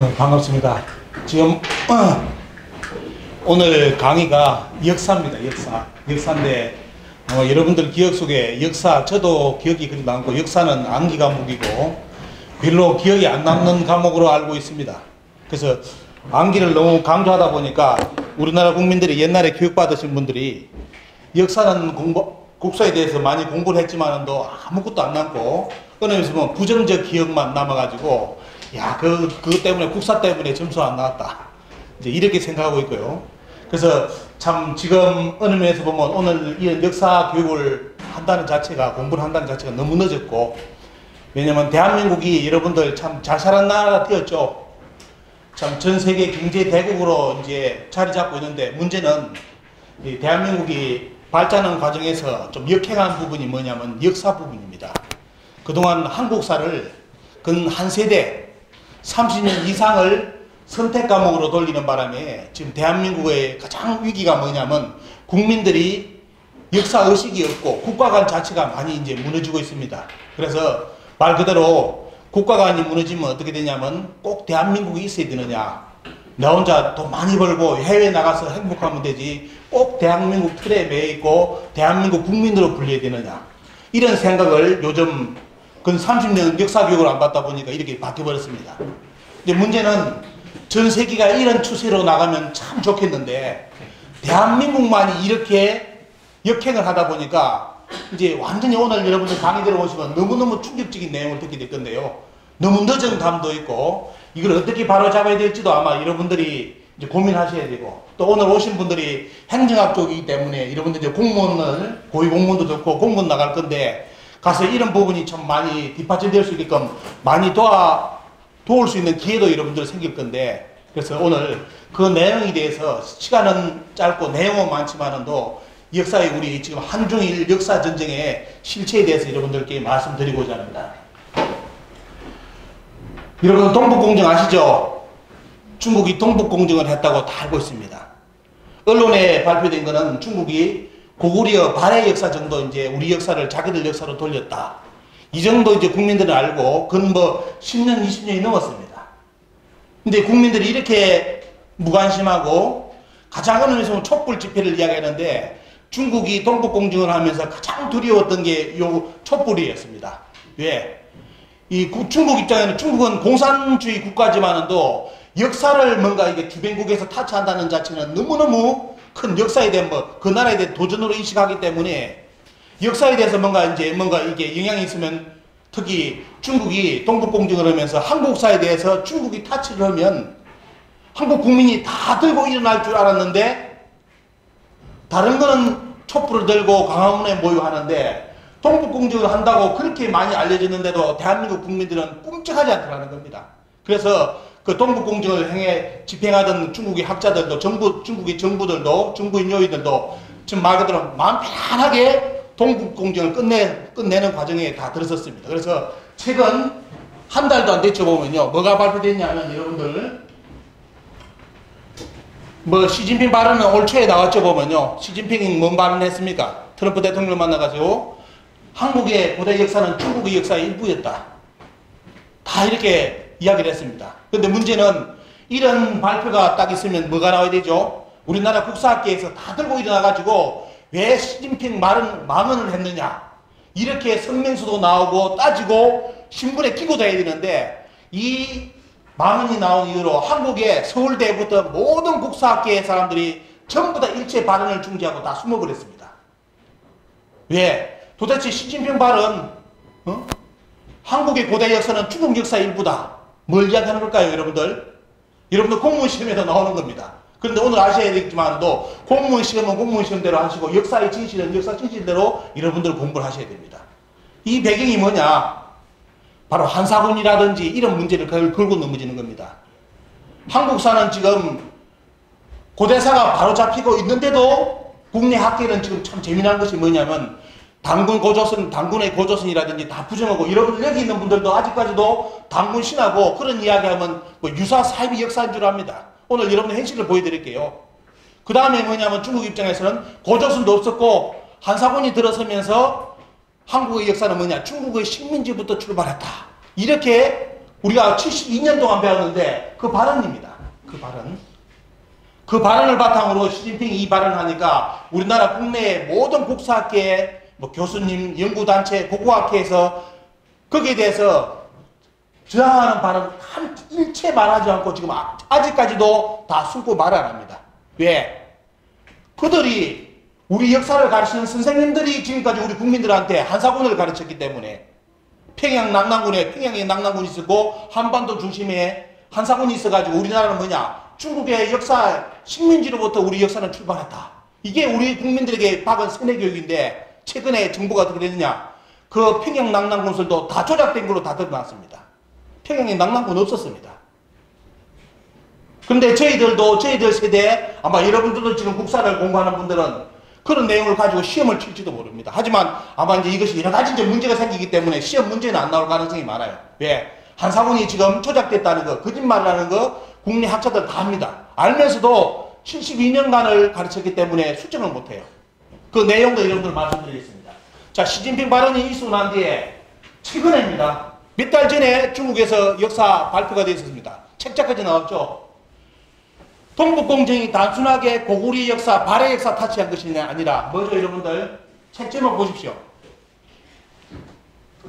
반갑습니다. 지금 오늘 강의가 역사입니다. 역사인데 여러분들 기억 속에 역사, 저도 기억이 그리 많고 역사는 암기 과목이고 별로 기억이 안 남는 과목으로 알고 있습니다. 그래서 암기를 너무 강조하다 보니까 우리나라 국민들이 옛날에 교육받으신 분들이 역사는 국사에 대해서 많이 공부를 했지만도 아무것도 안 남고 끊임없이 보면 부정적 기억만 남아가지고 야, 그것 때문에 국사 때문에 점수 안 나왔다. 이제 이렇게 생각하고 있고요. 그래서 참 지금 어느 면에서 보면 오늘 이런 역사 교육을 한다는 자체가, 공부를 한다는 자체가 너무 늦었고, 왜냐면 대한민국이 여러분들 참 잘 사는 나라가 되었죠. 참 전 세계 경제 대국으로 이제 자리 잡고 있는데 문제는 이 대한민국이 발전하는 과정에서 좀 역행한 부분이 뭐냐면 역사 부분입니다. 그동안 한국사를 근 한 세대 30년 이상을 선택 과목으로 돌리는 바람에 지금 대한민국의 가장 위기가 뭐냐면 국민들이 역사 의식이 없고 국가관 자체가 많이 이제 무너지고 있습니다. 그래서 말 그대로 국가관이 무너지면 어떻게 되냐면 꼭 대한민국이 있어야 되느냐, 나 혼자 돈 많이 벌고 해외 나가서 행복하면 되지 꼭 대한민국 틀에 매여 있고 대한민국 국민으로 불려야 되느냐, 이런 생각을 요즘 근 30년 역사 교육을 안 받다 보니까 이렇게 바뀌어버렸습니다. 근데 문제는 전 세계가 이런 추세로 나가면 참 좋겠는데 대한민국만이 이렇게 역행을 하다 보니까 이제 완전히 오늘 여러분들 강의 들어보시면 너무너무 충격적인 내용을 듣게 될 건데요. 너무 늦은 감도 있고 이걸 어떻게 바로잡아야 될지도 아마 여러분들이 이제 고민하셔야 되고, 또 오늘 오신 분들이 행정학 쪽이기 때문에 여러분들 이제 공무원을, 고위공무원도 좋고 공무원 나갈 건데 가서 이런 부분이 참 많이 뒷받침될 수 있게끔 많이 도울 수 있는 기회도 여러분들 생길 건데, 그래서 오늘 그 내용에 대해서 시간은 짧고 내용은 많지만도 역사의 우리 지금 한중일 역사 전쟁의 실체에 대해서 여러분들께 말씀드리고자 합니다. 여러분 동북공정 아시죠? 중국이 동북공정을 했다고 다 알고 있습니다. 언론에 발표된 거는 중국이 고구려 발해 역사 정도 이제 우리 역사를 자기들 역사로 돌렸다, 이 정도 이제 국민들은 알고 그건 뭐 10년 20년이 넘었습니다. 근데 국민들이 이렇게 무관심하고 가장 어느 면에서 촛불 집회를 이야기하는데 중국이 동북공정을 하면서 가장 두려웠던 게 요 촛불이었습니다. 왜? 이 중국 입장에는 중국은 공산주의 국가지만도 역사를 뭔가 이게 주변국에서 타치한다는 자체는 너무너무 큰 역사에 대한 그 나라에 대한 도전으로 인식하기 때문에 역사에 대해서 뭔가 이게 영향이 있으면, 특히 중국이 동북공정을 하면서 한국사에 대해서 중국이 타치를 하면 한국 국민이 다 들고 일어날 줄 알았는데, 다른 거는 촛불을 들고 강화문에 모여하는데 동북공정을 한다고 그렇게 많이 알려졌는데도 대한민국 국민들은 꿈쩍하지 않더라는 겁니다. 그래서 그 동북공정을 집행하던 중국의 학자들도, 중국의 정부들도, 정부인 요인들도 지금 말 그대로 마음 편하게 동북공정을 끝내는 과정에 다 들어섰습니다. 그래서 최근 한 달도 안 됐죠 보면요, 뭐가 발표됐냐면 여러분들 시진핑 발언은 올 초에 나왔죠 보면요, 시진핑이 뭔 발언을 했습니까? 트럼프 대통령을 만나가지고 한국의 고대 역사는 중국의 역사의 일부였다, 다 이렇게 이야기를 했습니다. 근데 문제는 이런 발표가 딱 있으면 뭐가 나와야 되죠? 우리나라 국사학계에서 다 들고 일어나가지고 왜 시진핑 망언을 했느냐, 이렇게 성명서도 나오고 따지고 신문에 끼고 다녀야 되는데, 이 망언이 나온 이후로 한국의 서울대부터 모든 국사학계의 사람들이 전부 다 일체 발언을 중지하고 다 숨어버렸습니다. 왜? 도대체 시진핑 발언, 한국의 고대 역사는 중국 역사의 일부다, 뭘 이야기하는 걸까요, 여러분들? 여러분들 공무원 시험에도 나오는 겁니다. 그런데 오늘 아셔야 되겠지만도 공무원 시험은 공무원 시험대로 하시고 역사의 진실은 역사 진실대로 여러분들 공부를 하셔야 됩니다. 이 배경이 뭐냐? 바로 한사군이라든지 이런 문제를 걸고 넘어지는 겁니다. 한국사는 지금 고대사가 바로 잡히고 있는데도 국내 학계는 지금 참 재미난 것이 뭐냐면 당군의 고조선이라든지 다 부정하고, 여러분 여기 있는 분들도 아직까지도 당군 신하고 그런 이야기하면 유사 사이비 역사인 줄 압니다. 오늘 여러분의 현실을 보여드릴게요. 그 다음에 뭐냐면 중국 입장에서는 고조선도 없었고 한사군이 들어서면서 한국의 역사는 뭐냐, 중국의 식민지부터 출발했다, 이렇게 우리가 72년 동안 배웠는데 그 발언입니다. 그 발언. 그 발언을 바탕으로 시진핑이 이 발언을 하니까 우리나라 국내의 모든 국사학계, 뭐 교수님, 연구단체, 고고학회에서 거기에 대해서 저항하는 발언 한 일체 말하지 않고 지금 아직까지도 다 숨고 말 안 합니다. 왜? 그들이 우리 역사를 가르치는 선생님들이 지금까지 우리 국민들한테 한사군을 가르쳤기 때문에 평양에 낙랑군이 있었고 한반도 중심에 한사군이 있어가지고 우리나라는 뭐냐? 중국의 역사, 식민지로부터 우리 역사는 출발했다. 이게 우리 국민들에게 박은 세뇌교육인데 최근에 정부가 어떻게 됐느냐? 그 평양 낙랑군설도 다 조작된 걸로 다 드러났습니다. 평양에 낙랑군 없었습니다. 근데 저희들 세대, 아마 여러분들도 지금 국사를 공부하는 분들은 그런 내용을 가지고 시험을 칠지도 모릅니다. 하지만 아마 이제 이것이 여러 가지 이제 문제가 생기기 때문에 시험 문제는 안 나올 가능성이 많아요. 왜? 한사군이 지금 조작됐다는 거, 거짓말을 거 국내 학자들 다 합니다. 알면서도 72년간을 가르쳤기 때문에 수정을 못해요. 그 내용도 여러분들 말씀드리겠습니다. 자, 시진핑 발언이 있고 난 뒤에 최근에입니다. 몇 달 전에 중국에서 역사 발표가 되어 있었습니다. 책자까지 나왔죠. 동북공정이 단순하게 고구려 역사, 발해 역사 타치한 것이 아니라 뭐죠 여러분들? 책 제목 보십시오.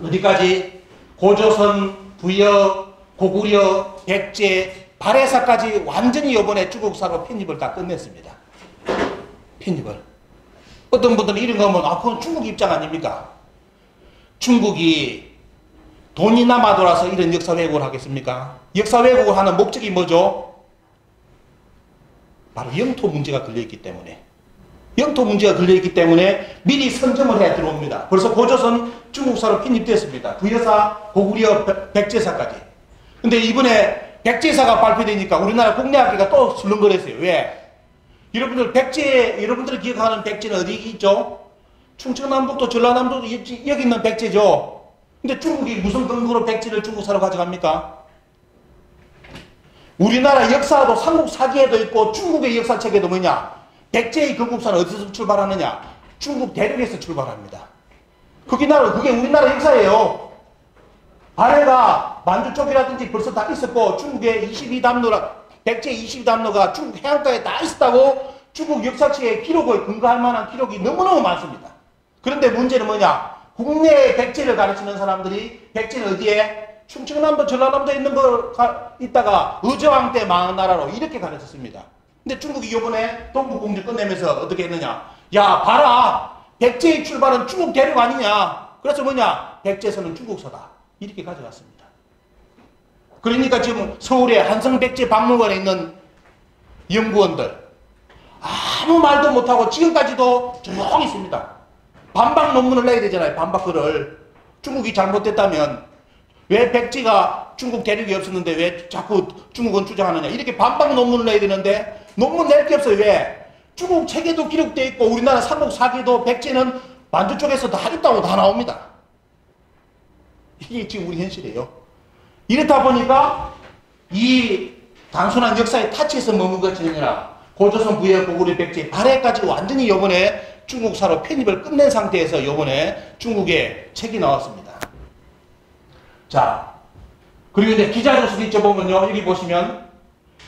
어디까지? 고조선, 부여, 고구려, 백제, 발해사까지 완전히 이번에 중국사로 편입을 다 끝냈습니다. 편입을. 어떤 분들은 이런 거 하면 그건 중국 입장 아닙니까? 중국이 돈이 남아돌아서 이런 역사 왜곡을 하겠습니까? 역사 왜곡을 하는 목적이 뭐죠? 바로 영토 문제가 걸려있기 때문에. 영토 문제가 걸려있기 때문에 미리 선점을 해 들어옵니다. 벌써 고조선 중국사로 편입됐습니다. 부여사, 고구려, 백제사까지. 근데 이번에 백제사가 발표되니까 우리나라 국내학계가 또 술렁거렸어요. 왜? 여러분들이 기억하는 백제는 어디 있죠? 충청남북도, 전라남도 여기 있는 백제죠. 근데 중국이 무슨 근거로 백제를 중국사로 가져갑니까? 우리나라 역사도 삼국사기에도 있고 중국의 역사책에도 뭐냐? 백제의 건국사는 어디서 출발하느냐? 중국 대륙에서 출발합니다. 그게 우리나라 역사예요. 발해가 만주 쪽이라든지 벌써 다 있었고 중국의 22담로라, 백제 22담로가 중국 해안가에 다 있었다고 중국 역사책에 기록을 근거할 만한 기록이 너무너무 많습니다. 그런데 문제는 뭐냐? 국내에 백제를 가르치는 사람들이 백제는 어디에? 충청남도, 전라남도에 있는 거 있다가 의저왕 때 망한 나라로 이렇게 가르쳤습니다. 근데 중국이 이번에 동북공정 끝내면서 어떻게 했느냐? 야, 봐라! 백제의 출발은 중국 대륙 아니냐? 그래서 뭐냐? 백제서는 중국서다. 이렇게 가져갔습니다. 그러니까 지금 서울에 한성백제박물관에 있는 연구원들 아무 말도 못하고 지금까지도 조용히 있습니다. 반박 논문을 내야 되잖아요. 반박글을. 중국이 잘못됐다면 왜 백제가 중국 대륙이 없었는데 왜 자꾸 중국은 주장하느냐. 이렇게 반박 논문을 내야 되는데 논문 낼 게 없어요. 왜? 중국 책에도 기록되어 있고 우리나라 삼국사기도 백제는 만주 쪽에서 다 있다고 다 나옵니다. 이게 지금 우리 현실이에요. 이렇다 보니까 이 단순한 역사의 타치에서 머문 것이 아니라 고조선, 부여, 고구려, 백제, 발해까지 완전히 요번에 중국사로 편입을 끝낸 상태에서 요번에 중국에 책이 나왔습니다. 자, 그리고 이제 기자조서도 있죠. 여기 보시면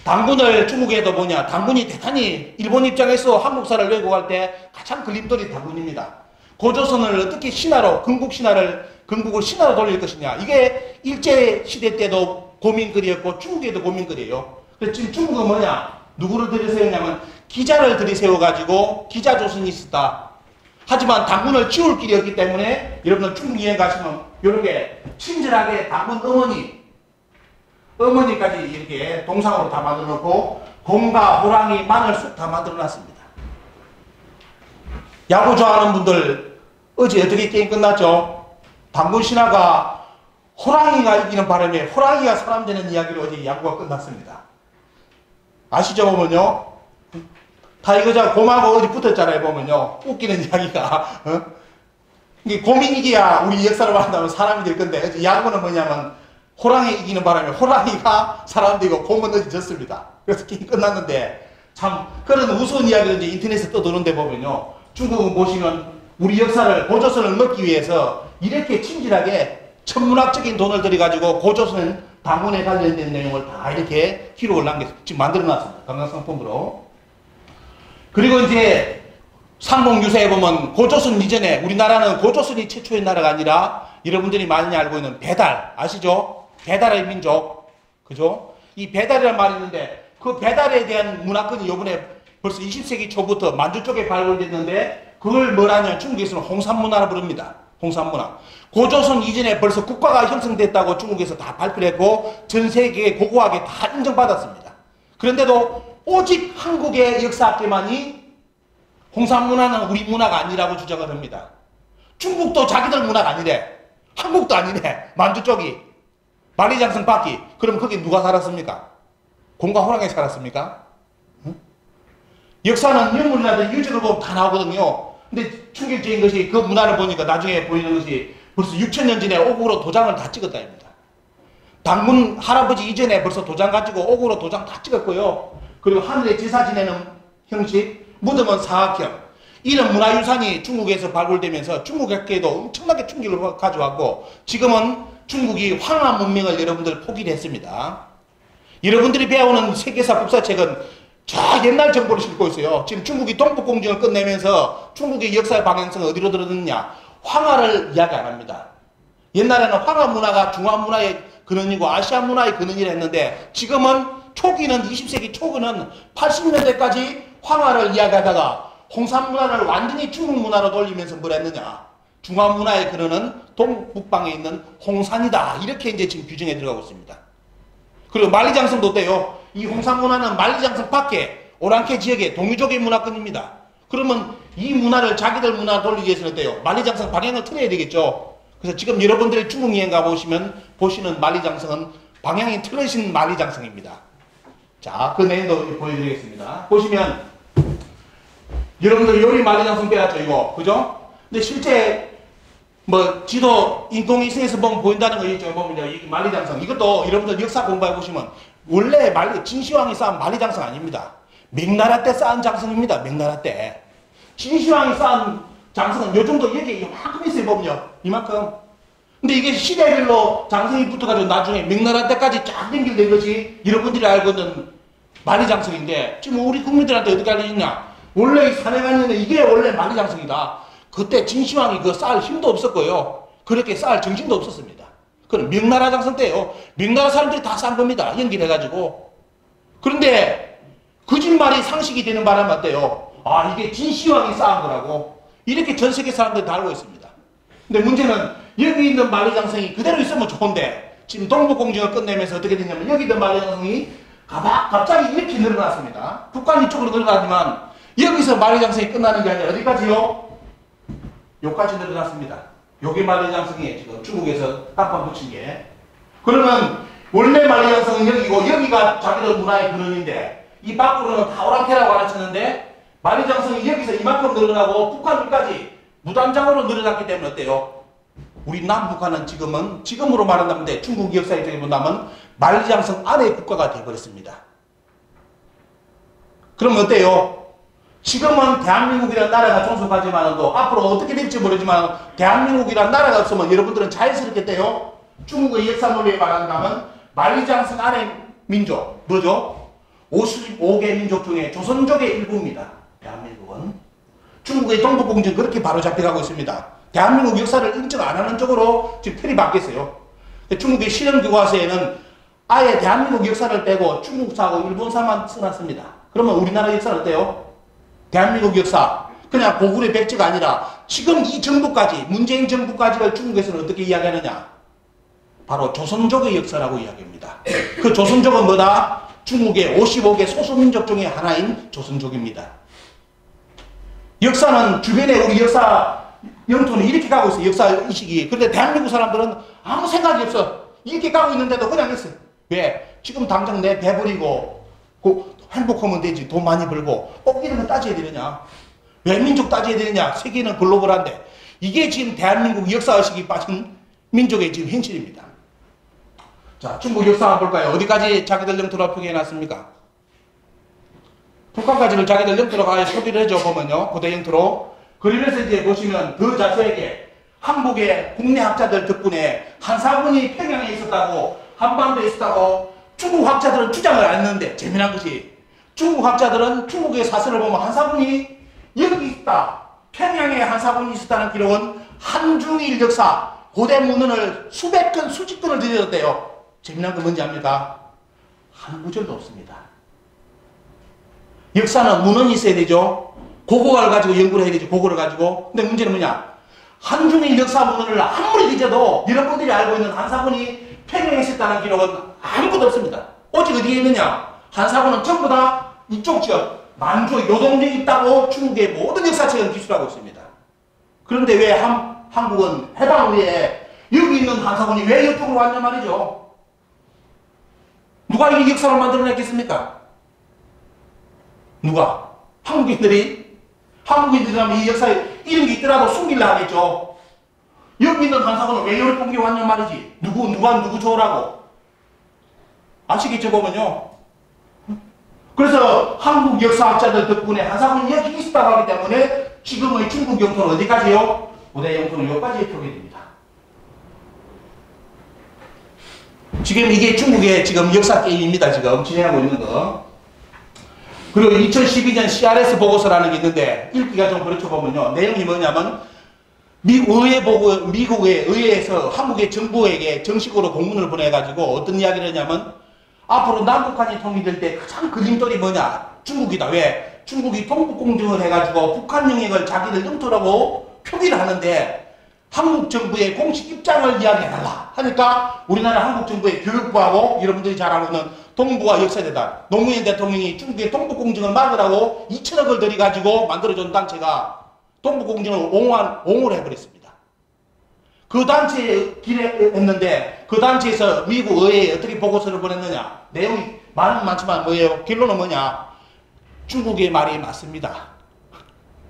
당군을 중국에도 뭐냐, 당군이 대단히 일본 입장에서 한국사를 왜곡할 때 가장 걸림돌이 당군입니다. 고조선을 어떻게 신화로, 건국을 신화로 돌릴 것이냐. 이게 일제시대 때도 고민거리였고 중국에도 고민거리예요. 그래서 지금 중국은 뭐냐, 누구를 들이세우냐면 기자를 들이세워가지고 기자조선이 있었다. 하지만 당군을 지울 길이 없기 때문에 여러분들 중국 여행 가시면 이렇게 친절하게 당군 어머니까지 이렇게 동상으로 다 만들어 놓고 곰과 호랑이, 마늘, 쑥 다 만들어 놨습니다. 야구 좋아하는 분들 어제 어떻게 게임 끝났죠? 당군 신화가 호랑이가 이기는 바람에 호랑이가 사람 되는 이야기로 어제 야구가 끝났습니다. 아시죠? 보면요. 타이거즈가 곰하고 어디 붙었잖아요. 보면요. 웃기는 이야기가. 이게 곰이 이기야 우리 역사를 말한다면 사람이 될 건데 야구는 뭐냐면 호랑이 이기는 바람에 호랑이가 사람 되고 곰은 어디 졌습니다. 그래서 게임 끝났는데 참 그런 우스운 이야기를 이제 인터넷에 떠도는데 보면요. 중국은 보시면 우리 역사를, 고조선을 먹기 위해서 이렇게 친절하게 천문학적인 돈을 들여가지고 고조선 당군에 관련된 내용을 다 이렇게 기록을 남겨서 지금 만들어놨습니다. 강강상품으로. 그리고 이제 상봉유세에 보면 고조선 이전에 우리나라는 고조선이 최초의 나라가 아니라 여러분들이 많이 알고 있는 배달 아시죠? 배달의 민족 그죠? 이 배달이라는 말이 있는데 그 배달에 대한 문화권이 요번에 벌써 20세기 초부터 만주 쪽에 발굴됐는데 그걸 뭐라냐 중국에서는 홍산문화라 부릅니다. 홍산문화. 고조선 이전에 벌써 국가가 형성됐다고 중국에서 다 발표를 했고 전 세계에 고고하게 다 인정받았습니다. 그런데도 오직 한국의 역사학계만이 홍산문화는 우리 문화가 아니라고 주장을 합니다. 중국도 자기들 문화가 아니래. 한국도 아니래. 만주 쪽이. 만리장성 밖이. 그럼 거기 누가 살았습니까? 곰과 호랑이 살았습니까? 응? 역사는 인물이라든 유적을 보면 다 나오거든요. 근데 충격적인 것이 그 문화를 보니까 나중에 보이는 것이 벌써 6,000년 전에 옥으로 도장을 다 찍었다입니다. 당군 할아버지 이전에 벌써 도장 가지고 옥으로 도장 다 찍었고요. 그리고 하늘에 제사 지내는 형식, 무덤은 사각형. 이런 문화유산이 중국에서 발굴되면서 중국에게도 엄청나게 충격을 가져왔고 지금은 중국이 황하 문명을 여러분들 포기를 했습니다. 여러분들이 배우는 세계사 국사책은 저 옛날 정보를 싣고 있어요. 지금 중국이 동북공정을 끝내면서 중국의 역사의 방향성은 어디로 들어갔느냐? 황하를 이야기 안 합니다. 옛날에는 황하 문화가 중화 문화의 근원이고 아시아 문화의 근원이라 했는데 지금은 초기는 20세기 초기는 80년대까지 황하를 이야기하다가 홍산 문화를 완전히 중국 문화로 돌리면서 뭘 했느냐? 중화 문화의 근원은 동북방에 있는 홍산이다. 이렇게 이제 지금 규정에 들어가고 있습니다. 그리고 만리장성도 어때요? 이 홍산 문화는 만리장성 밖에 오랑캐 지역의 동유족의 문화권입니다. 그러면 이 문화를 자기들 문화로 돌리기 위해서는 어때요? 만리장성 방향을 틀어야 되겠죠. 그래서 지금 여러분들이 중국 여행 가보시면 보시는 만리장성은 방향이 틀어진 만리장성입니다. 자, 그 내용도 보여드리겠습니다. 보시면 여러분들 요리 만리장성 배웠죠, 이거. 그죠? 근데 실제 뭐 지도 인공위성에서 보면 보인다는 거 있죠. 보면요, 이 만리장성 이것도 여러분들 역사 공부해 보시면 원래 진시황이 쌓은 만리장성 아닙니다. 명나라 때 쌓은 장성입니다. 명나라 때 진시황이 쌓은 장성은 요 정도 여기 이만큼 있어요. 보면요, 이만큼. 근데 이게 시대별로 장성이 붙어가지고 나중에 명나라 때까지 쫙 연결된 것이 여러분들이 알고 있는 만리장성인데 지금 우리 국민들한테 어떻게 알려졌냐? 원래 산행하는 이게 원래 만리장성이다. 그때 진시황이 그거 쌓을 힘도 없었고요. 그렇게 쌓을 정신도 없었습니다. 그건 명나라 장성 때요. 명나라 사람들이 다 쌓은 겁니다. 연결해가지고. 그런데 거짓말이 상식이 되는 바람에 어때요? 아, 이게 진시황이 쌓은 거라고. 이렇게 전 세계 사람들이 다 알고 있습니다. 근데 문제는 여기 있는 만리장성이 그대로 있으면 좋은데 지금 동북공정을 끝내면서 어떻게 됐냐면 여기 있는 만리장성이 갑자기 이렇게 늘어났습니다. 북한 이쪽으로 늘어나지만 여기서 만리장성이 끝나는 게 아니라 어디까지요? 여기까지 늘어났습니다. 여기 만리장성이 지금 중국에서 깜빡 붙인 게. 그러면 원래 만리장성은 여기고 여기가 자기들 문화의 근원인데 이 밖으로는 다 오랑캐라고 가르쳤는데 만리장성이 여기서 이만큼 늘어나고 북한까지 무단장으로 늘어났기 때문에 어때요? 우리 남북한은 지금으로 말한다면 중국 역사 입장에 본다면 만리장성 안에 국가가 되어버렸습니다. 그러면 어때요? 지금은 대한민국이라는 나라가 존속하지만도 앞으로 어떻게 될지 모르지만 대한민국이라는 나라가 없으면 여러분들은 자연스럽게 돼요. 중국의 역사 논리에 말한다면 만리장성 안의 민족 뭐죠? 55개 민족 중에 조선족의 일부입니다. 대한민국은 중국의 동북공정 그렇게 바로 잡혀가고 있습니다. 대한민국 역사를 인정 안 하는 쪽으로 지금 틀이 바뀌었어요. 중국의 실험교과서에는 아예 대한민국 역사를 빼고 중국사하고 일본사만 써놨습니다. 그러면 우리나라 역사는 어때요? 대한민국 역사 그냥 고구려 백제가 아니라 지금 이 정부까지 문재인 정부까지를 중국에서는 어떻게 이야기하느냐? 바로 조선족의 역사라고 이야기합니다. 그 조선족은 뭐다? 중국의 55개 소수민족 중에 하나인 조선족입니다. 역사는 주변에 우리 역사 영토는 이렇게 가고 있어요. 역사 의식이. 그런데 대한민국 사람들은 아무 생각이 없어. 이렇게 가고 있는데도 그냥 했어. 왜? 지금 당장 내 배부리고 행복하면 되지. 돈 많이 벌고 꼭 이런 거 따져야 되느냐? 왜 민족 따져야 되느냐? 세계는 글로벌한데 이게 지금 대한민국 역사의식이 빠진 민족의 지금 현실입니다. 자, 중국 역사 한번 볼까요? 어디까지 자기들 영토로 표기해놨습니까? 북한까지를 자기들 영토로 가야 소비를 해줘 보면요. 고대 영토로. 그러면서 이제 보시면 그 자세에게 한국의 국내 학자들 덕분에 한사군이 평양에 있었다고 한반도에 있었다고 중국 학자들은 주장을 안 했는데 재미난 것이 중국 학자들은 중국의 사설을 보면 한사군이 여기 있다. 평양에 한사군이 있었다는 기록은 한중일 역사 고대 문헌을 수백 건 수십 건을 들여줬대요. 재미난 건 뭔지 압니까? 한 구절도 없습니다. 역사는 문헌이 있어야 되죠. 고고를 가지고 연구를 해야 되죠. 고고를 가지고. 근데 문제는 뭐냐? 한중일 역사 문헌을 아무리 뒤져도 여러분들이 알고 있는 한사군이 평양에 있었다는 기록은 아무것도 없습니다. 오직 어디에 있느냐? 한사군은 전부 다 이쪽 지역, 만주, 요동지에 있다고 중국의 모든 역사책은 기술하고 있습니다. 그런데 왜 한국은 해방 후에 여기 있는 한사군이 왜 이쪽으로 왔냐 말이죠. 누가 이 역사를 만들어냈겠습니까? 누가? 한국인들이라면 이 역사에 이런 게 있더라도 숨기려 하겠죠. 여기 있는 한사군은 왜 여기 왔냐 말이지. 누구 좋으라고. 아시겠죠, 보면요. 그래서 한국 역사학자들 덕분에 한사군이 여기 있었다고 하기 때문에 지금의 중국 영토는 어디까지요? 고대 영토는 여기까지 표기됩니다. 지금 이게 중국의 지금 역사 게임입니다. 지금 진행하고 있는 거. 그리고 2012년 CRS 보고서라는 게 있는데 읽기가 좀 그렇죠 보면요. 내용이 뭐냐면 미국의 의회에서 한국의 정부에게 정식으로 공문을 보내가지고 어떤 이야기를 하냐면 앞으로 남북한이 통일될 때 가장 그림돌이 뭐냐? 중국이다. 왜? 중국이 동북공정을 해가지고 북한 영역을 자기들 영토라고 표기를 하는데 한국 정부의 공식 입장을 이야기해달라 하니까 우리나라 한국 정부의 교육부하고 여러분들이 잘 알고 있는 동북아 역사재단 노무현 대통령이 중국의 동북공정을 막으라고 2천억을 들여가지고 만들어준 단체가 동북공정을 옹호를 해버렸습니다. 그 단체에 기획했는데 그 단체에서 미국 의회에 어떻게 보고서를 보냈느냐. 내용이 말은 많지만 뭐예요? 결론은 뭐냐. 중국의 말이 맞습니다.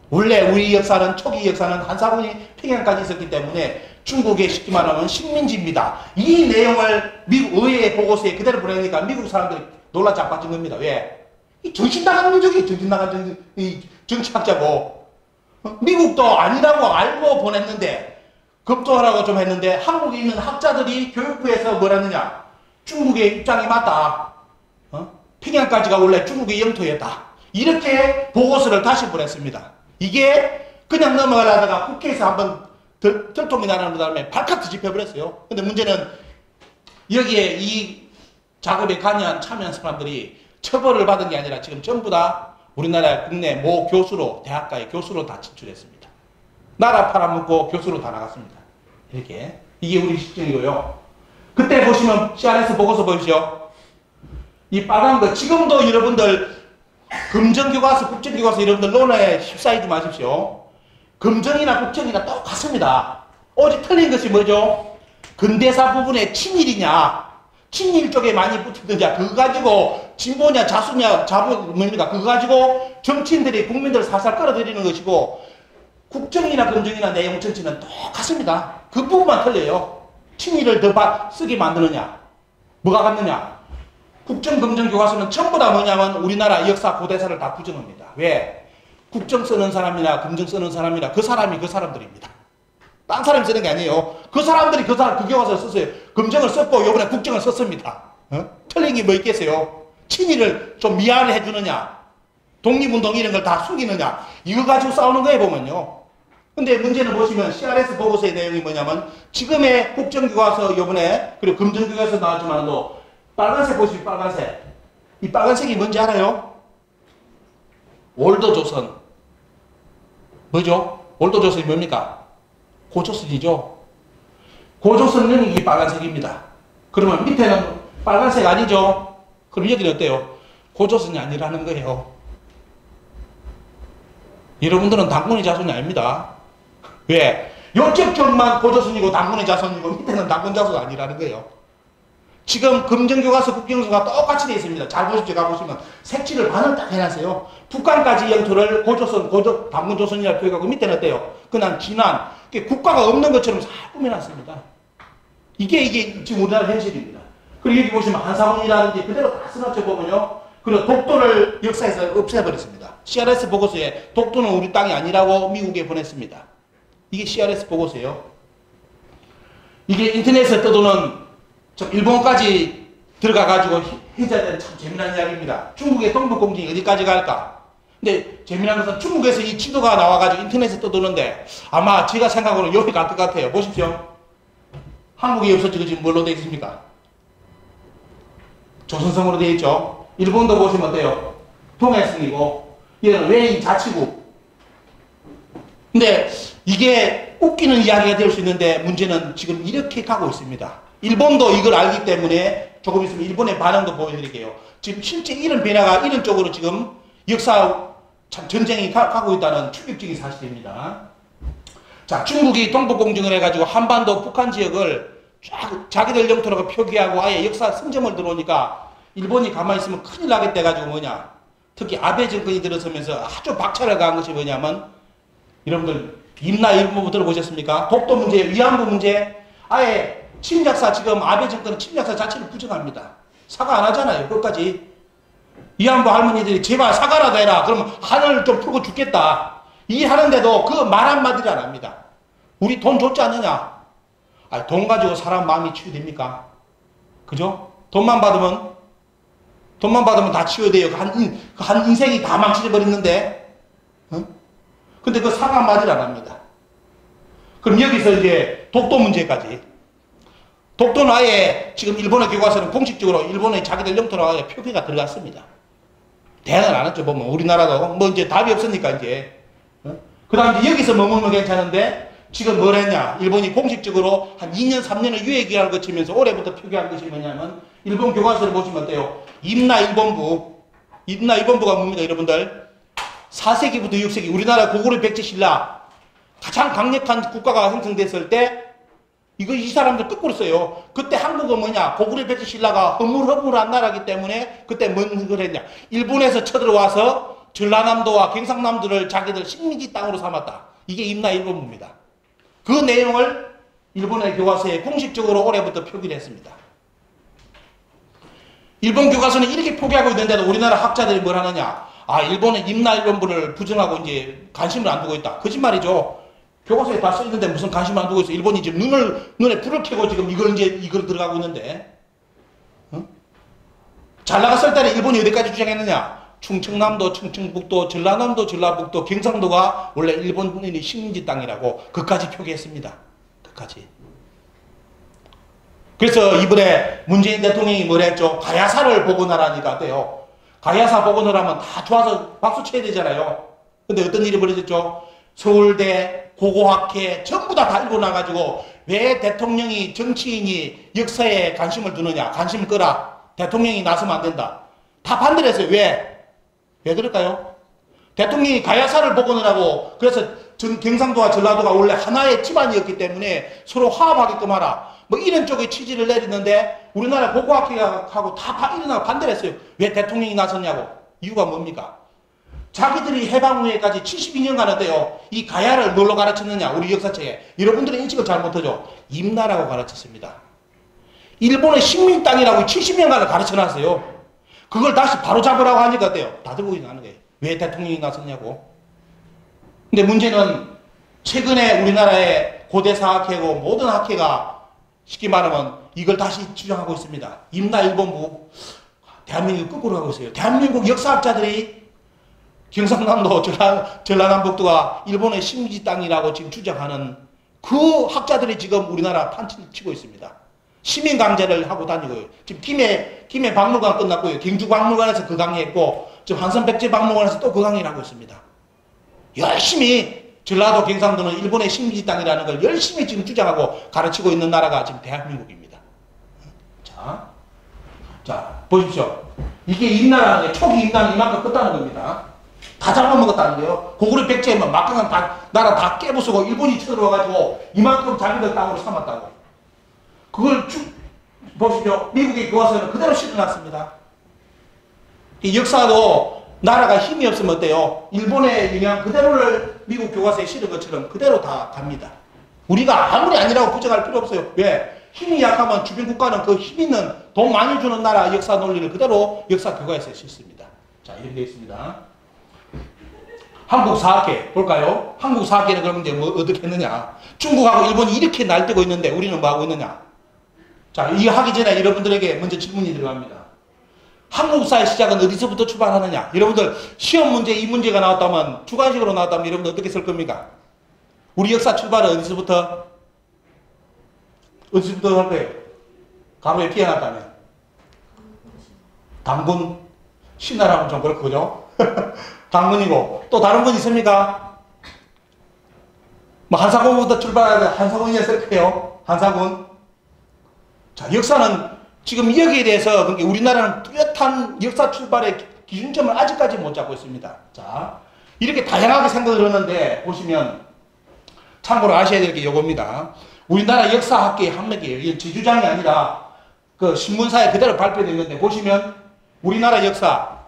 원래 우리 역사는 초기 역사는 한사군이 평양까지 있었기 때문에 중국의 쉽게 말하면 식민지입니다. 이 내용을 미국 의회 보고서에 그대로 보내니까 미국 사람들이 놀라 자빠진 겁니다. 왜? 이 정신 나간 민족이 정신 나간 정치학자고 미국도 아니라고 알고 보냈는데 급조하라고 좀 했는데 한국에 있는 학자들이 교육부에서 뭐랬느냐. 중국의 입장이 맞다. 평양까지가 원래 중국의 영토였다. 이렇게 보고서를 다시 보냈습니다. 이게 그냥 넘어가려다가 국회에서 한번 들통이 나는 다음에 발칵 뒤집혀버렸어요. 근데 문제는 여기에 이 작업에 참여한 사람들이 처벌을 받은 게 아니라 지금 전부 다 우리나라 국내 모 교수로 대학가의 교수로 다 진출했습니다. 나라 팔아먹고 교수로 다 나갔습니다. 이렇게 이게 우리 실정이고요. 그때 보시면 CRS 보고서 보이시죠? 이 빨간 거 지금도 여러분들 금정교과서, 국정교과서 여러분들 논어에 휩싸이지 마십시오. 금정이나 국정이나 똑같습니다. 오직 틀린 것이 뭐죠? 근대사 부분에 친일이냐, 친일 쪽에 많이 붙이느냐, 그거 가지고 진보냐, 자수냐, 뭡니까? 그거 가지고 정치인들이 국민들을 살살 끌어들이는 것이고, 국정이나 금정이나 내용 전체는 똑같습니다. 그 부분만 틀려요. 친일을 더 쓰게 만드느냐, 뭐가 같느냐? 국정, 금정 교과서는 전부 다 뭐냐면 우리나라 역사 고대사를 다 부정합니다. 왜? 국정 쓰는 사람이나 금정 쓰는 사람이나 그 사람이 그 사람들입니다. 딴 사람이 쓰는 게 아니에요. 그 사람들이 그 교과서를 썼어요. 금정을 썼고 요번에 국정을 썼습니다. 틀린 게 뭐 있겠어요? 친일을 좀 미안해 해주느냐, 독립운동 이런 걸 다 숨기느냐, 이거 가지고 싸우는 거예요 보면요. 근데 문제는 보시면 CRS 보고서의 내용이 뭐냐면 지금의 국정교과서 요번에 그리고 금정교과서 나왔지만도 빨간색 보시면 빨간색. 이 빨간색이 뭔지 알아요? 올드조선. 뭐죠? 올드조선이 뭡니까? 고조선이죠. 고조선 영역이 빨간색입니다. 그러면 밑에는 빨간색 아니죠? 그럼 여기는 어때요? 고조선이 아니라는 거예요. 여러분들은 당군의 자손이 아닙니다. 왜? 요쪽 쪽만 고조선이고 당군의 자손이고 밑에는 당군 자손이 아니라는 거예요. 지금 금정교과서, 국정교과서가 똑같이 되어 있습니다. 잘 보십시오. 가보시면 색칠을 반을 딱 해놨어요. 북한까지 영토를 고조선, 당군조선이라고 표기하고 밑에는 어때요? 그냥 진안, 국가가 없는 것처럼 잘 꾸며놨습니다. 이게 지금 우리나라 현실입니다. 그리고 여기 보시면 한사군이라든지 그대로 다 써놓죠 보면요. 그리고 독도를 역사에서 없애버렸습니다. CRS 보고서에 독도는 우리 땅이 아니라고 미국에 보냈습니다. 이게 CRS 보고서예요. 이게 인터넷에 떠도는 일본까지 들어가가지고 해줘야 되는 참 재미난 이야기입니다. 중국의 동북공정이 어디까지 갈까? 근데 재미난 것은 중국에서 이 지도가 나와가지고 인터넷에 떠도는데 아마 제가 생각으로는 여기 갈 것 같아요. 보십시오. 한국이 없었죠. 지금 뭘로 되어 있습니까? 조선성으로 되어 있죠. 일본도 보시면 어때요? 동해성이고 얘는 외인 자치구. 근데 이게 웃기는 이야기가 될 수 있는데 문제는 지금 이렇게 가고 있습니다. 일본도 이걸 알기 때문에 조금 있으면 일본의 반응도 보여드릴게요. 지금 실제 이런 변화가 이런 쪽으로 지금 역사 참 전쟁이 가고 있다는 충격적인 사실입니다. 자, 중국이 동북공정을 해가지고 한반도 북한 지역을 쫙 자기들 영토라고 표기하고 아예 역사 승점을 들어오니까 일본이 가만히 있으면 큰일 나겠다 해가지고 뭐냐. 특히 아베 정권이 들어서면서 아주 박차를 가한 것이 뭐냐면 여러분들 임나 일부 들어보셨습니까? 독도 문제, 위안부 문제 아예 침략사 지금 아베 정권은 침략사 자체를 부정합니다. 사과 안 하잖아요. 끝까지. 위안부 할머니들이 제발 사과라도 해라. 그러면 한을 좀 풀고 죽겠다. 이 하는데도 그 말 한마디를 안 합니다. 우리 돈 줬지 않느냐? 아니, 돈 가지고 사람 마음이 치유됩니까? 그죠? 돈만 받으면 다 치유돼요. 한 인생이 다 망쳐버렸는데. 어? 근데 그 사과 한마디를 안 합니다. 그럼 여기서 이제 독도 문제까지. 독도는 아예 지금 일본의 교과서는 공식적으로 일본의 자기들 영토로 아예 표기가 들어갔습니다. 대응을 안 했죠. 보면 우리나라도 뭐 이제 답이 없으니까 이제. 그 다음 이제 여기서 머물면 괜찮은데 지금 뭘 했냐. 일본이 공식적으로 한 2년 3년의 유예기간을 거치면서 올해부터 표기한 것이 뭐냐면 일본 교과서를 보시면 어때요. 임나일본부가 뭡니까 여러분들. 4세기부터 6세기 우리나라 고구려 백제 신라 가장 강력한 국가가 형성됐을 때 이거 이 사람들 거꾸로 써요. 그때 한국은 뭐냐. 고구려 백제 신라가 허물허물한 나라이기 때문에 그때 뭔 걸 했냐. 일본에서 쳐들어와서 전라남도와 경상남도를 자기들 식민지 땅으로 삼았다. 이게 임나일본부입니다. 그 내용을 일본의 교과서에 공식적으로 올해부터 표기를 했습니다. 일본 교과서는 이렇게 표기하고 있는데도 우리나라 학자들이 뭘 하느냐. 아, 일본은 임나일본부를 부정하고 이제 관심을 안 두고 있다. 거짓말이죠. 교과서에 다 써있는데 무슨 관심을 안 두고 있어. 일본이 지금 눈에 불을 켜고 지금 이걸 들어가고 있는데. 어? 잘 나갔을 때는 일본이 어디까지 주장했느냐. 충청남도, 충청북도, 전라남도, 전라북도, 경상도가 원래 일본인의 식민지 땅이라고 그까지 표기했습니다. 그까지. 그래서 이번에 문재인 대통령이 뭘 했죠? 가야사를 복원하라니까 어때요? 가야사 복원을 하면 다 좋아서 박수 쳐야 되잖아요. 근데 어떤 일이 벌어졌죠? 서울대, 고고학회 전부 다 읽어놔가지고 왜 대통령이 정치인이 역사에 관심을 두느냐. 관심을 끌어. 대통령이 나서면 안 된다. 다 반대를 했어요. 왜? 왜 그럴까요? 대통령이 가야사를 복원을 하고 그래서 경상도와 전라도가 원래 하나의 집안이었기 때문에 서로 화합하게끔 하라. 뭐 이런 쪽의 취지를 내렸는데 우리나라 고고학회하고 다 일어나고 반대를 했어요. 왜 대통령이 나섰냐고. 이유가 뭡니까? 자기들이 해방 후에까지 72년간 어때요? 이 가야를 뭘로 가르쳤느냐? 우리 역사책에. 여러분들은 인식을 잘 못하죠? 임나라고 가르쳤습니다. 일본의 식민 땅이라고 70년간을 가르쳐놨어요. 그걸 다시 바로잡으라고 하니까 어때요? 다 들고 있는 거예요. 왜 대통령이 나섰냐고. 근데 문제는 최근에 우리나라의 고대사학회고 모든 학회가 쉽게 말하면 이걸 다시 주장하고 있습니다. 임나일본부. 대한민국 거꾸로 가고 있어요. 대한민국 역사학자들이 경상남도, 전라남북도가 일본의 식민지 땅이라고 지금 주장하는 그 학자들이 지금 우리나라 판치를 치고 있습니다. 시민강제를 하고 다니고요. 지금 김해 박물관 끝났고요. 경주박물관에서 그 강의했고 지금 한성백제박물관에서 또 그 강의를 하고 있습니다. 열심히 전라도 경상도는 일본의 식민지 땅이라는 걸 열심히 지금 주장하고 가르치고 있는 나라가 지금 대한민국입니다. 자 보십시오. 이게 임나라는 게 초기 임나는 이만큼 컸다는 겁니다. 다 잡아먹었다는 거예요. 고구려 백제만 막강한 나라 다 깨부수고 일본이 쳐들어와가지고 이만큼 자기들 땅으로 삼았다고. 그걸 쭉 보십시오. 미국의 교과서는 그대로 실어놨습니다. 이 역사도 나라가 힘이 없으면 어때요? 일본의 영향 그대로를 미국 교과서에 실은 것처럼 그대로 다 갑니다. 우리가 아무리 아니라고 부정할 필요 없어요. 왜? 힘이 약하면 주변 국가는 그 힘 있는 돈 많이 주는 나라 역사 논리를 그대로 역사 교과서에 실습니다. 자, 이렇게 되어 있습니다. 한국 사학회 볼까요? 한국 사학회는 그러면 이제 뭐 어떻게 했느냐? 중국하고 일본이 이렇게 날뛰고 있는데 우리는 뭐 하고 있느냐? 자, 이거 하기 전에 여러분들에게 먼저 질문이 들어갑니다. 한국사의 시작은 어디서부터 출발하느냐? 여러분들 시험 문제 이 문제가 나왔다면 주관식으로 나왔다면 여러분들 어떻게 쓸 겁니까? 우리 역사 출발은 어디서부터 할 거예요? 가로에 피어났다면 당군 신나라면 좀 그렇고 그죠? 당군이고 또 다른 분 있습니까? 뭐 한사군부터 출발하는 한사군이었을 거예요. 한사군. 자, 역사는 지금 여기에 대해서 그러니까 우리나라는 뚜렷한 역사 출발의 기준점을 아직까지 못 잡고 있습니다. 자, 이렇게 다양하게 생각을 하는데 보시면 참고로 아셔야 될 게 이겁니다. 우리나라 역사학계의 한맥이에요. 이게 제 주장이 아니라 그 신문사에 그대로 발표되어 있는데 보시면 우리나라 역사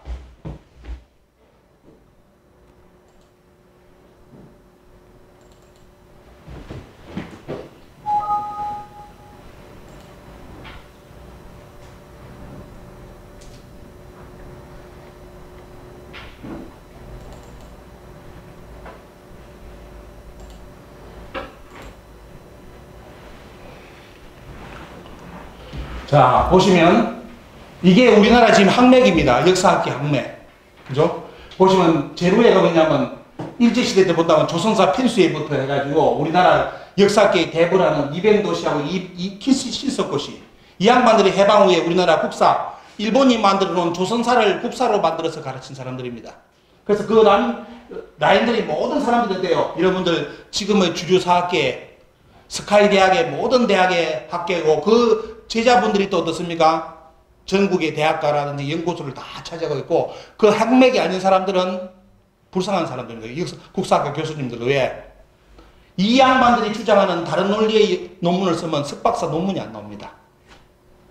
자, 보시면 이게 우리나라 지금 학맥입니다. 역사학계 학맥. 그죠? 보시면 제로에가 뭐냐면 일제시대 때 본다면 조선사 편수회부터 해가지고 우리나라 역사학계의 대부라는 이병도시하고 실석고시 이 양반들이 해방 후에 우리나라 국사 일본이 만들어 놓은 조선사를 국사로 만들어서 가르친 사람들입니다. 그래서 그 라인들이 모든 사람들인데요. 여러분들 지금의 주류 사학계 스카이 대학의 모든 대학의 학계고 그 제자분들이 또 어떻습니까? 전국의 대학가라든지 연구소를 다 차지하고 있고 그 학맥이 아닌 사람들은 불쌍한 사람들입니다. 국사학교 교수님들 왜? 이 양반들이 주장하는 다른 논리의 논문을 쓰면 석박사 논문이 안 나옵니다.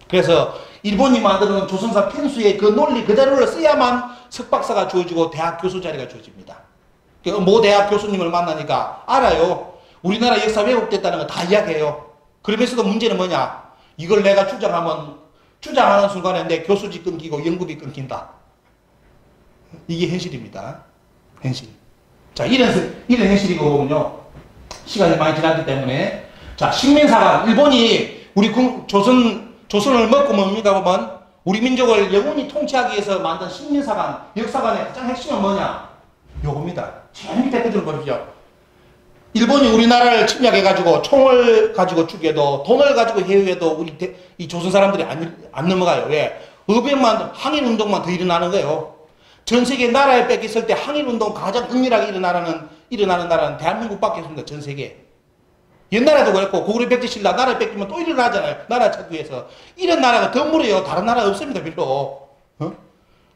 그래서 일본이 만드는 조선사 편수의 그 논리 그대로를 써야만 석박사가 주어지고 대학 교수 자리가 주어집니다. 모 대학 교수님을 만나니까 알아요. 우리나라 역사 왜곡됐다는 거 다 이야기해요. 그러면서도 문제는 뭐냐? 이걸 내가 주장하는 순간에 내 교수직 끊기고 연구비 끊긴다. 이게 현실입니다. 현실. 자, 이런 현실이고 보면요. 시간이 많이 지났기 때문에. 자, 식민사관. 일본이 우리 조선을 먹고 뭡니까 보면 우리 민족을 영원히 통치하기 위해서 만든 식민사관, 역사관의 가장 핵심은 뭐냐? 요겁니다. 제일 밑에 그대로 보십시오. 일본이 우리나라를 침략해가지고 총을 가지고 죽여도 돈을 가지고 해외에도 이 조선 사람들이 안 넘어가요. 왜? 항일운동만 더 일어나는 거예요. 전 세계 나라에 뺏겼을 때 항일운동 가장 은밀하게 일어나는 나라는 대한민국밖에 없습니다. 전 세계. 옛날에도 그랬고 고구려 백제신라 나라에 뺏기면 또 일어나잖아요. 나라 찾기 위해서. 이런 나라가 드물어요. 다른 나라 없습니다. 별로.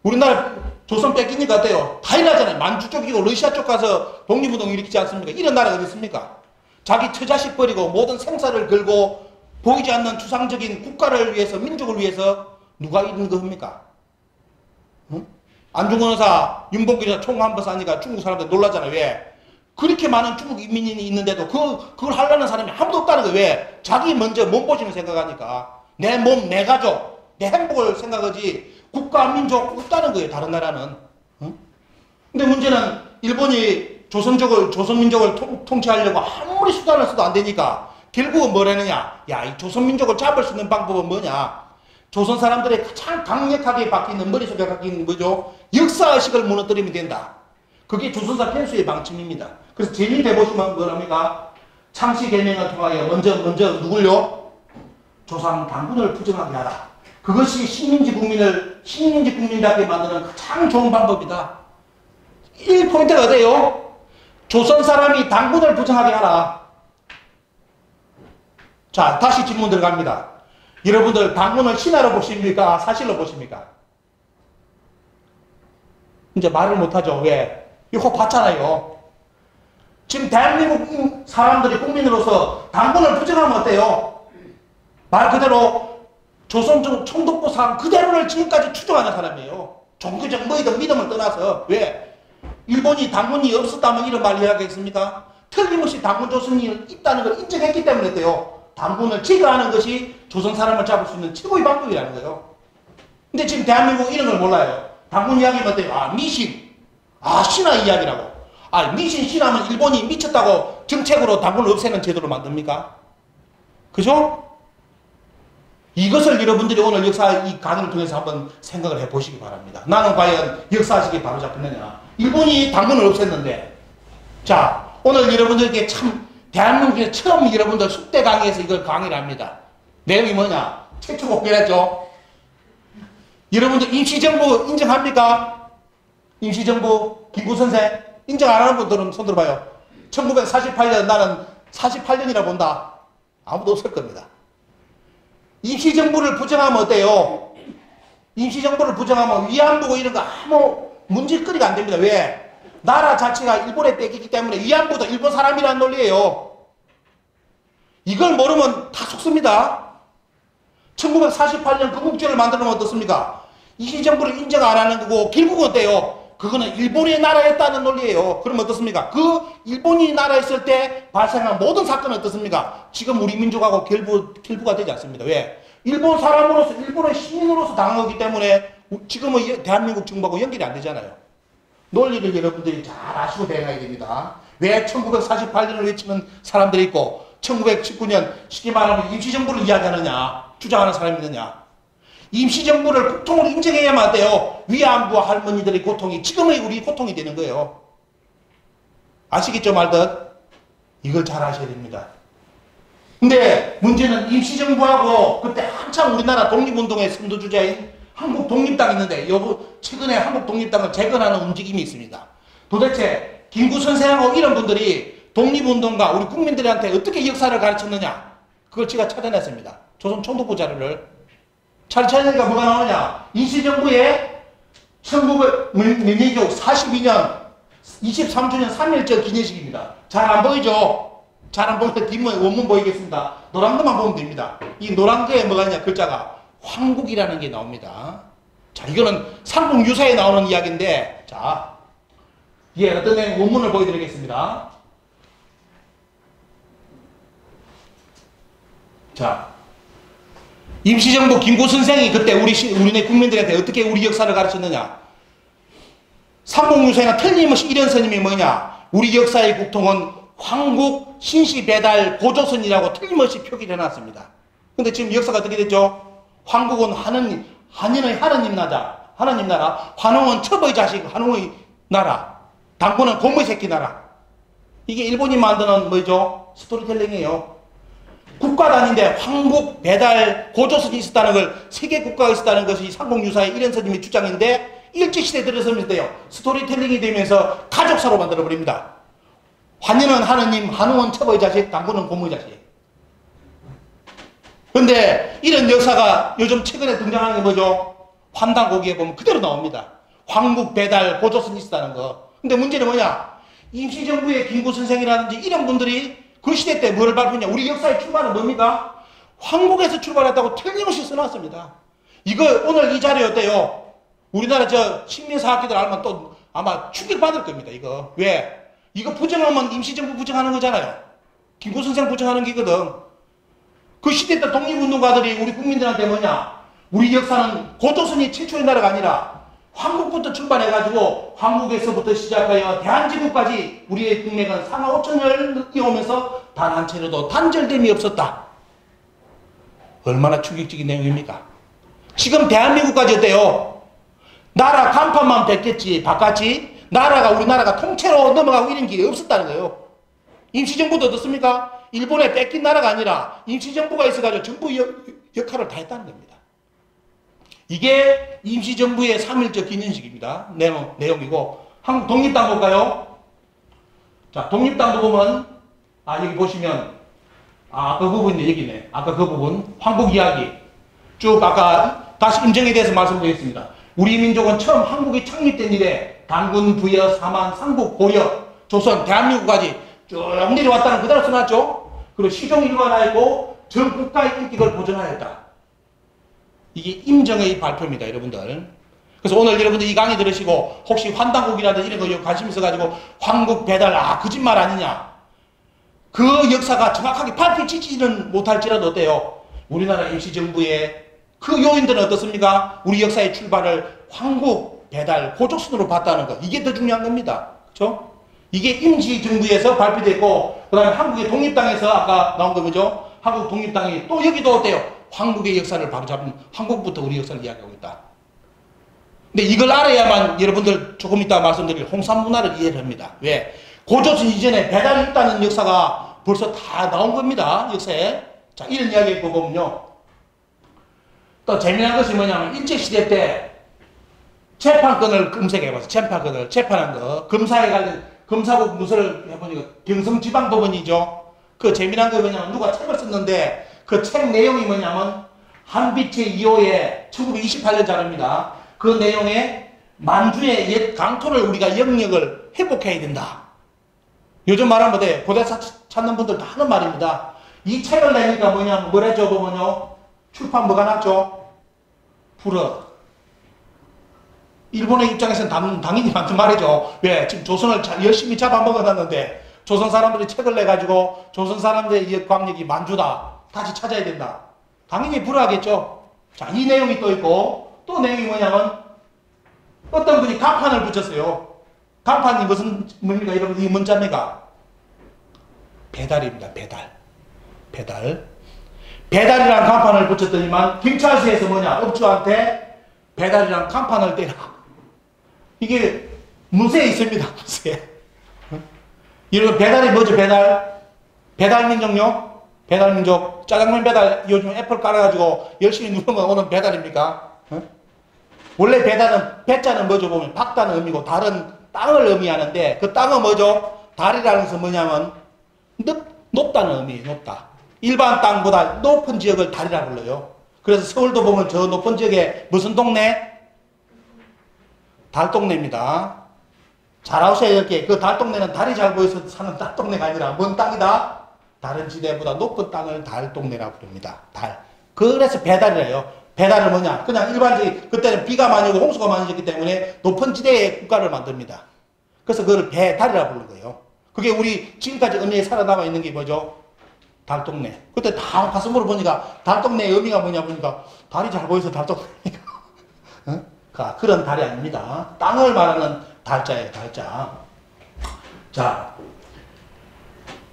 우리나라 조선 뺏기니까 어때요? 다 일하잖아요. 만주 쪽이고 러시아 쪽 가서 독립운동 일으키지 않습니까? 이런 나라가 어디 있습니까? 자기 처자식 버리고 모든 생사를 걸고 보이지 않는 추상적인 국가를 위해서 민족을 위해서 누가 이런 거 합니까? 응? 안중근 의사 윤봉길 의사 총 한 번 쏴니까 중국 사람들 놀라잖아요. 왜? 그렇게 많은 중국 인민이 있는데도 그걸 하려는 사람이 아무도 없다는 거예요. 왜? 자기 먼저 몸보신을 생각하니까 내 몸, 내 가족, 내 행복을 생각하지 국가, 민족 없다는 거예요. 다른 나라는. 응? 근데 문제는 일본이 조선민족을 통치하려고 아무리 수단을 써도 안 되니까 결국은 뭐라느냐. 야, 이 조선민족을 잡을 수 있는 방법은 뭐냐. 조선 사람들의 가장 강력하게 박히는 머릿속에 박히는 뭐죠? 역사의식을 무너뜨리면 된다. 그게 조선사 편수의 방침입니다. 그래서 제일 밑에 보시면 뭐랍니까? 창씨 개명을 통하여 먼저 누굴요? 조상 당군을 부정하게 하라. 그것이 식민지 국민답게 만드는 가장 좋은 방법이다. 1포인트가 어때요? 조선 사람이 당군을 부정하게 하라. 자, 다시 질문 들어갑니다. 여러분들 당군을 신화로 보십니까? 사실로 보십니까? 이제 말을 못하죠. 왜? 이거 봤잖아요. 지금 대한민국 사람들이 국민으로서 당군을 부정하면 어때요? 말 그대로 조선 총독부상 그대로를 지금까지 추종하는 사람이에요. 종교적 뭐이든 믿음을 떠나서. 왜? 일본이 당군이 없었다면 이런 말 이야기했습니까? 틀림없이 당군 조선이 있다는 걸 인정했기 때문에 어때요? 당군을 제거하는 것이 조선 사람을 잡을 수 있는 최고의 방법이라는 거예요. 근데 지금 대한민국은 이런 걸 몰라요. 당군 이야기면 어때요? 아, 미신. 아, 신화 이야기라고. 아, 미신 신하면 일본이 미쳤다고 정책으로 당군을 없애는 제도를 만듭니까? 그죠? 이것을 여러분들이 오늘 역사 이 강의를 통해서 한번 생각을 해 보시기 바랍니다. 나는 과연 역사식이 바로 잡혔느냐. 일본이 당군을 없앴는데, 자, 오늘 여러분들께 참, 대한민국에 처음 여러분들 숙대 강의에서 이걸 강의를 합니다. 내용이 뭐냐? 최초 복귀했죠. 여러분들 임시정부 인정합니까? 임시정부, 김구선생, 인정 안 하는 분들은 손 들어봐요. 1948년, 나는 48년이라 본다. 아무도 없을 겁니다. 임시정부를 부정하면 어때요? 임시정부를 부정하면 위안부고 이런 거 아무 문질거리가 안 됩니다. 왜? 나라 자체가 일본에 뺏기기 때문에 위안부도 일본 사람이라는 논리예요. 이걸 모르면 다 속습니다. 1948년 건국제를 만들면 어떻습니까? 임시정부를 인정 안 하는 거고, 결국은 어때요? 그거는 일본의 나라였다는 논리예요. 그럼 어떻습니까? 그 일본이 나라에 있을 때 발생한 모든 사건은 어떻습니까? 지금 우리 민족하고 결부가 되지 않습니다. 왜? 일본 사람으로서, 일본의 시민으로서 당한 거기 때문에 지금의 대한민국 정부하고 연결이 안 되잖아요. 논리를 여러분들이 잘 아시고 대응해야 됩니다. 왜 1948년을 외치는 사람들이 있고 1919년 쉽게 말하면 임시정부를 이야기하느냐, 주장하는 사람이 있느냐. 임시정부를 고통을 인정해야만 돼요. 위안부와 할머니들의 고통이 지금의 우리 고통이 되는 거예요. 아시겠죠, 말듯? 이걸 잘 아셔야 됩니다. 근데 문제는 임시정부하고 그때 한참 우리나라 독립운동의 선두주자인 한국 독립당이 있는데, 최근에 한국 독립당을 재건하는 움직임이 있습니다. 도대체 김구 선생하고 이런 분들이 독립운동가 우리 국민들한테 어떻게 역사를 가르쳤느냐, 그걸 제가 찾아냈습니다. 조선 총독부 자료를. 찾아내니까 뭐가 나오냐. 임시정부의 1942년 23주년 3일절 기념식입니다. 잘 안 보이죠? 잘 안 보이면 뒷문 원문 보이겠습니다. 노란 거만 보면 됩니다. 이 노란 거에 뭐가 있냐, 글자가 황국이라는 게 나옵니다. 자, 이거는 삼국유사에 나오는 이야기인데, 자, 예, 어떤 내용 원문을 보여드리겠습니다. 자, 임시정부 김구 선생이 그때 우리네 국민들한테 어떻게 우리 역사를 가르쳤느냐. 삼국유사에는 틀림없이 이런 선임이 뭐냐. 우리 역사의 국통은 황국, 신시배달, 고조선이라고 틀림없이 표기를 해놨습니다. 근데 지금 역사가 어떻게 됐죠? 황국은 한인의 하느님 나라, 환웅은 첩의 자식, 환웅의 나라, 당군은 곰의 새끼 나라. 이게 일본이 만드는 뭐죠? 스토리텔링이에요. 국가 단위인데 황국, 배달, 고조선이 있었다는 걸, 세계 국가가 있었다는 것이 삼국유사의 이런 선임의 주장인데, 일제시대에 들어서면서요, 스토리텔링이 되면서 가족사로 만들어버립니다. 환인은 하느님, 한웅은 첩의 자식, 당군은 곰의 자식. 근데 이런 역사가 요즘 최근에 등장하는 게 뭐죠? 환단고기에 보면 그대로 나옵니다. 황국, 배달, 고조선이 있었다는 거. 근데 문제는 뭐냐? 임시정부의 김구 선생이라든지 이런 분들이 그 시대 때 뭐를 발표했냐? 우리 역사의 출발은 뭡니까? 황국에서 출발했다고 틀림없이 써놨습니다. 이거 오늘 이 자료 어때요? 우리나라 식민사학기들 알면 또 아마 충격받을 겁니다. 이거. 왜? 이거 부정하면 임시정부 부정하는 거잖아요. 김구 선생 부정하는 게거든. 그 시대 때 독립운동가들이 우리 국민들한테 뭐냐? 우리 역사는 고조선이 최초의 나라가 아니라 황국부터 출발해가지고 황국에서부터 시작하여 대한제국까지 우리의 국맥은 상하 5천년을 이어오면서 단 한 차례도 단절됨이 없었다. 얼마나 충격적인 내용입니까? 지금 대한민국까지 어때요? 나라 간판만 바꿨지 나라가 우리나라가 통째로 넘어가고 이런 게 없었다는 거예요. 임시정부도 어떻습니까? 일본에 뺏긴 나라가 아니라 임시정부가 있어가지고 정부 역할을 다 했다는 겁니다. 이게 임시정부의 3.1절 기념식입니다. 내용이고. 한국 독립당 볼까요? 자, 독립당도 보면, 여기 보시면, 그 부분이 여기네. 아까 그 부분. 황국 이야기. 쭉 아까 다시 임정에 대해서 말씀드리겠습니다. 우리 민족은 처음 한국이 창립된 이래 단군, 부여, 사만, 삼국, 고려, 조선, 대한민국까지 쭉 내려왔다는 그대로 써놨죠. 그리고 시종 일관하였고 전 국가의 인격을 보존하였다. 이게 임정의 발표입니다, 여러분들. 그래서 오늘 여러분들 이 강의 들으시고 혹시 환단국이라든지 이런 거 관심 있어가지고 황국 배달 거짓말 아니냐. 그 역사가 정확하게 밝혀지지는 못할지라도 어때요? 우리나라 임시정부의 그 요인들은 어떻습니까? 우리 역사의 출발을 황국, 배달, 고조선으로 봤다는 거. 이게 더 중요한 겁니다. 그렇죠? 이게 임시정부에서 발표됐고 그 다음에 한국의 독립당에서 아까 나온 거 뭐죠? 한국 독립당이 또 여기도 어때요? 한국의 역사를 바로잡는 한국부터 우리 역사를 이야기하고 있다. 근데 이걸 알아야만 여러분들 조금 이따 말씀드릴 홍산 문화를 이해를 합니다. 왜? 고조선 이전에 배달이 있다는 역사가 벌써 다 나온 겁니다. 역사에. 자, 이런 이야기 보면요. 또 재미난 것이 뭐냐면 일제시대 때 재판권을 검색해봐서 재판한 거 검사에 관련 검사국 문서를 해보니까 경성지방법원이죠. 그 재미난 거 뭐냐면 누가 책을 썼는데 그 책 내용이 뭐냐면 한빛의 2호에 1928년 자료입니다. 그 내용에 만주의 옛 강토를 우리가 영역을 회복해야 된다. 요즘 말하면 돼. 고대 찾는 분들 다 하는 말입니다. 이 책을 내니까 뭐냐면 뭐랬죠 보면요. 출판 뭐가 났죠? 불어. 일본의 입장에서는 당연히 맞는 말이죠. 왜? 지금 조선을 열심히 잡아먹어놨는데 조선 사람들이 책을 내가지고 조선 사람들의 이 광역이 만주다. 다시 찾아야 된다. 당연히 불어하겠죠. 자, 이 내용이 또 있고 또 내용이 뭐냐면 어떤 분이 간판을 붙였어요. 간판이 뭡니까? 여러분 이 문자매가 배달입니다. 배달이란 간판을 붙였더니만 경찰서에서 뭐냐? 업주한테 배달이란 간판을 떼라. 이게 문서에 있습니다. 문서에. 여러분 배달이 뭐죠? 배달민족요? 배달민족. 짜장면 배달 요즘 애플 깔아가지고 열심히 누르면 오는 배달입니까? 원래 배달은 배자는 뭐죠? 보면 박다는 의미고 달은 땅을 의미하는데 그 땅은 뭐죠? 달이라는 것은 뭐냐면 높다는 의미예요. 높다. 일반 땅보다 높은 지역을 달이라 불러요. 그래서 서울도 보면 저 높은 지역에 무슨 동네? 달동네입니다. 잘 아셔야 될 게 그 달동네는 달이 잘 보여서 사는 달동네가 아니라 뭔 땅이다? 다른 지대보다 높은 땅을 달동네라고 부릅니다. 달. 그래서 배달이래요. 배달은 뭐냐? 그냥 일반적인 그때는 비가 많이 오고 홍수가 많아졌기 때문에 높은 지대의 국가를 만듭니다. 그래서 그걸 배달이라고 부르는 거예요. 그게 우리 지금까지 의미에 살아남아 있는 게 뭐죠? 달동네. 그때 다 가서 물어보니까 달동네의 의미가 뭐냐 보니까 달이 잘 보여서 달동네니까. 그런 달이 아닙니다. 땅을 말하는 달자예요. 달자. 자,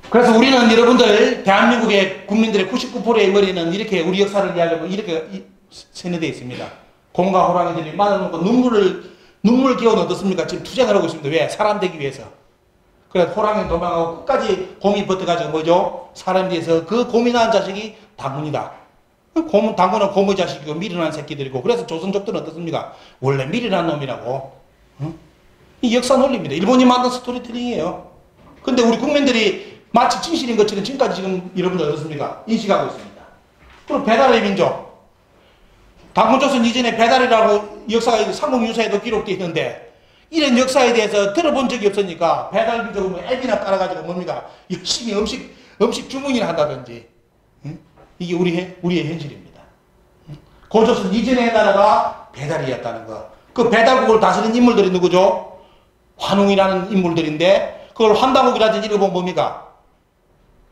그래서 우리는 여러분들 대한민국의 국민들의 99%의 머리는 이렇게 우리 역사를 이야기하면 이렇게 세뇌되어 있습니다. 곰과 호랑이들이 맞아놓고 눈물을 기어는 어떻습니까? 지금 투쟁을 하고 있습니다. 왜? 사람 되기 위해서. 그래서 호랑이는 도망가고 끝까지 곰이 버텨가지고 뭐죠? 사람에 대해서 그 곰이 낳은 자식이 당군이다. 당군은 곰의 자식이고 미련한 새끼들이고 그래서 조선족들은 어떻습니까? 원래 미련한 놈이라고. 이 역사 논리입니다. 일본이 만든 스토리텔링이에요. 근데 우리 국민들이 마치 진실인 것처럼 지금까지 지금 여러분들 어떻습니까? 인식하고 있습니다. 그리고 배달의 민족. 당군조선 이전에 배달이라고 역사가 삼국유사에도 기록되어 있는데 이런 역사에 대해서 들어본 적이 없으니까 배달 민족은 앱이나 깔아가지고 뭡니까? 열심히 음식 주문이나 한다든지. 이게 우리의 현실입니다. 고조선 이전의 나라가 배달이었다는 거. 그 배달국을 다스리는 인물들이 누구죠? 환웅이라는 인물들인데 그걸 환다국이라든지 읽어보면 뭡니까?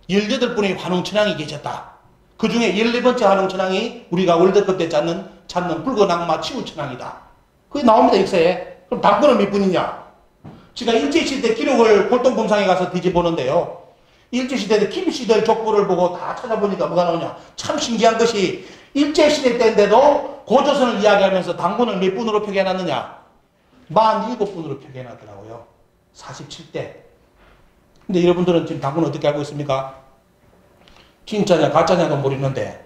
18분의 환웅천왕이 계셨다. 그 중에 14번째 환웅천왕이 우리가 월드컵 때 찾는 붉은 악마 치우천왕이다. 그게 나옵니다. 역사에. 그럼 당군은 몇 분이냐? 제가 일제시대 기록을 골동품상에 가서 뒤집어보는데요. 일제시대 때 김씨들 족보를 보고 다 찾아보니까 뭐가 나오냐? 참 신기한 것이 일제시대 때인데도 고조선을 이야기하면서 당군을 몇 분으로 표기해놨느냐? 47분으로 표기해놨더라고요. 47대. 근데 여러분들은 지금 당군을 어떻게 알고 있습니까? 진짜냐 가짜냐도 모르는데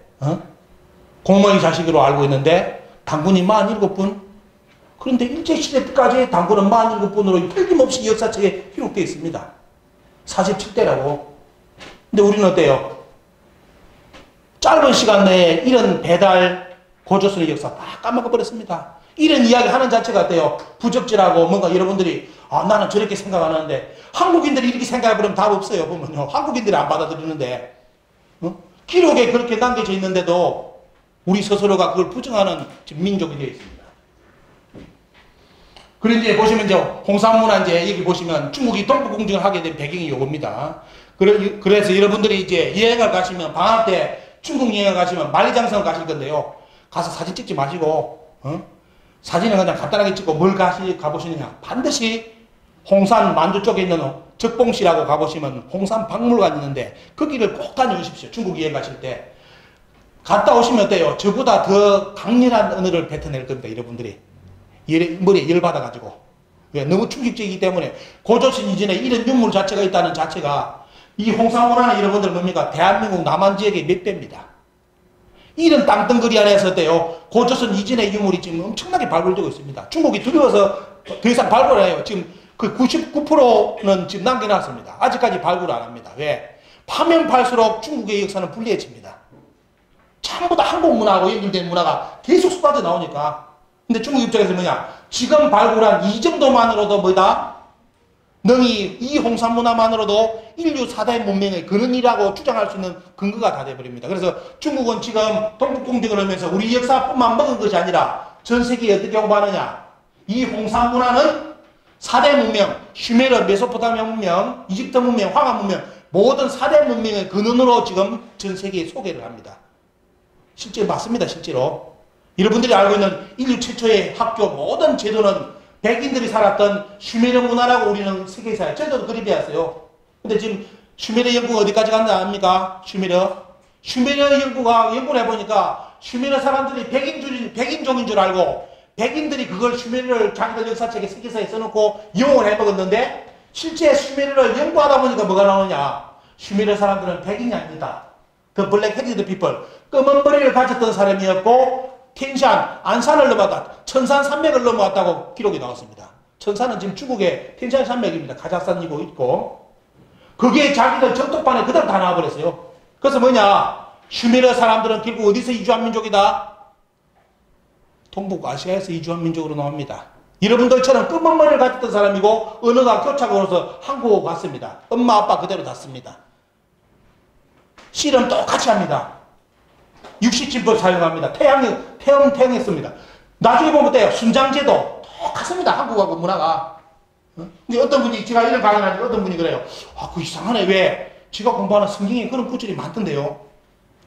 공무원이 자식으로 알고 있는데 당군이 47분? 그런데 일제시대 때까지 당군은 47분으로 틀림없이 역사책에 기록되어 있습니다. 47대라고. 근데 우리는 어때요? 짧은 시간 내에 이런 배달 고조선의 역사 다 까먹어버렸습니다. 이런 이야기 하는 자체가 어때요? 부적절하고 뭔가 여러분들이 나는 저렇게 생각 안 하는데 한국인들이 이렇게 생각해버리면 답 없어요. 보면요. 한국인들이 안 받아들이는데 기록에 그렇게 남겨져 있는데도 우리 스스로가 그걸 부정하는 지금 민족이 되어 있습니다. 그리고 이제 보시면 이제 홍산문화 이제 여기 보시면 중국이 동부공정을 하게 된 배경이 요겁니다. 그래서 여러분들이 이제 여행을 가시면 방학 때 중국 여행을 가시면 만리장성을 가실 건데요. 가서 사진 찍지 마시고 사진을 그냥 간단하게 찍고 뭘 가보시느냐. 반드시 홍산 만주 쪽에 있는 적봉시라고 가보시면 홍산 박물관이 있는데 거기를 꼭 다녀오십시오. 중국 여행 가실 때. 갔다 오시면 어때요? 저보다 더 강렬한 언어를 뱉어낼 겁니다. 여러분들이. 머리에 열 받아가지고. 왜? 너무 충격적이기 때문에 고조선 이전에 이런 유물 자체가 있다는 자체가 이 홍상문화는 여러분들 뭡니까? 대한민국 남한 지역의 몇 배입니다. 이런 땅덩어리 안에서 어때요? 고조선 이전의 유물이 지금 엄청나게 발굴되고 있습니다. 중국이 두려워서 더 이상 발굴 안 해요. 지금 그 99%는 지금 남겨놨습니다. 아직까지 발굴 안 합니다. 왜? 파면 팔수록 중국의 역사는 불리해집니다. 전부 다 한국 문화하고 연결된 문화가 계속 쏟아져 나오니까. 근데 중국 입장에서 뭐냐? 지금 발굴한 이 정도만으로도 뭐다? 능히 이 홍산 문화만으로도 인류 4대 문명의 근원이라고 주장할 수 있는 근거가 다 돼버립니다. 그래서 중국은 지금 동북공정을 하면서 우리 역사뿐만 먹은 것이 아니라 전 세계에 어떻게 공부하느냐? 이 홍산 문화는 4대 문명, 슈메르, 메소포타미아 문명, 이집트 문명, 황하 문명 모든 4대 문명의 근원으로 지금 전 세계에 소개를 합니다. 실제 맞습니다. 실제로. 여러분들이 알고 있는 인류 최초의 학교 모든 제도는 백인들이 살았던 슈메르 문화라고 우리는 세계사에 저도 그리 배웠어요. 근데 지금 슈메르 연구가 어디까지 갔는지 압니까? 슈메르 연구를 해보니까 슈메르 사람들이 백인종인 줄 알고 백인들이 그걸 슈메르를 자기들 역사책에 세계사에 써놓고 이용을 해먹었는데 실제 슈메르를 연구하다 보니까 뭐가 나오냐? 슈메르 사람들은 백인이 아닙니다. The Black Headed People. 검은 머리를 가졌던 사람이었고 텐샨, 안산을 넘어왔다. 천산 산맥을 넘어왔다고 기록이 나왔습니다. 천산은 지금 중국의 텐샨 산맥입니다. 카자흐스탄이고 있고. 그게 자기들 전통판에 그대로 다 나와버렸어요. 그래서 뭐냐? 슈메르 사람들은 결국 어디서 이주한 민족이다? 동북아시아에서 이주한 민족으로 나옵니다. 여러분들처럼 검은 머리를 가졌던 사람이고 언어가 교착으로서 한국어 갔습니다. 엄마 아빠 그대로 다 씁니다. 씨름 똑같이 합니다. 육식진법 사용합니다. 태형했습니다. 나중에 보면 어때요? 순장제도 똑같습니다. 한국하고 문화가. 근데 어떤 분이, 제가 이런 강연하니까 어떤 분이 그래요. 아, 그 이상하네. 왜? 제가 공부하는 성경에 그런 구절이 많던데요.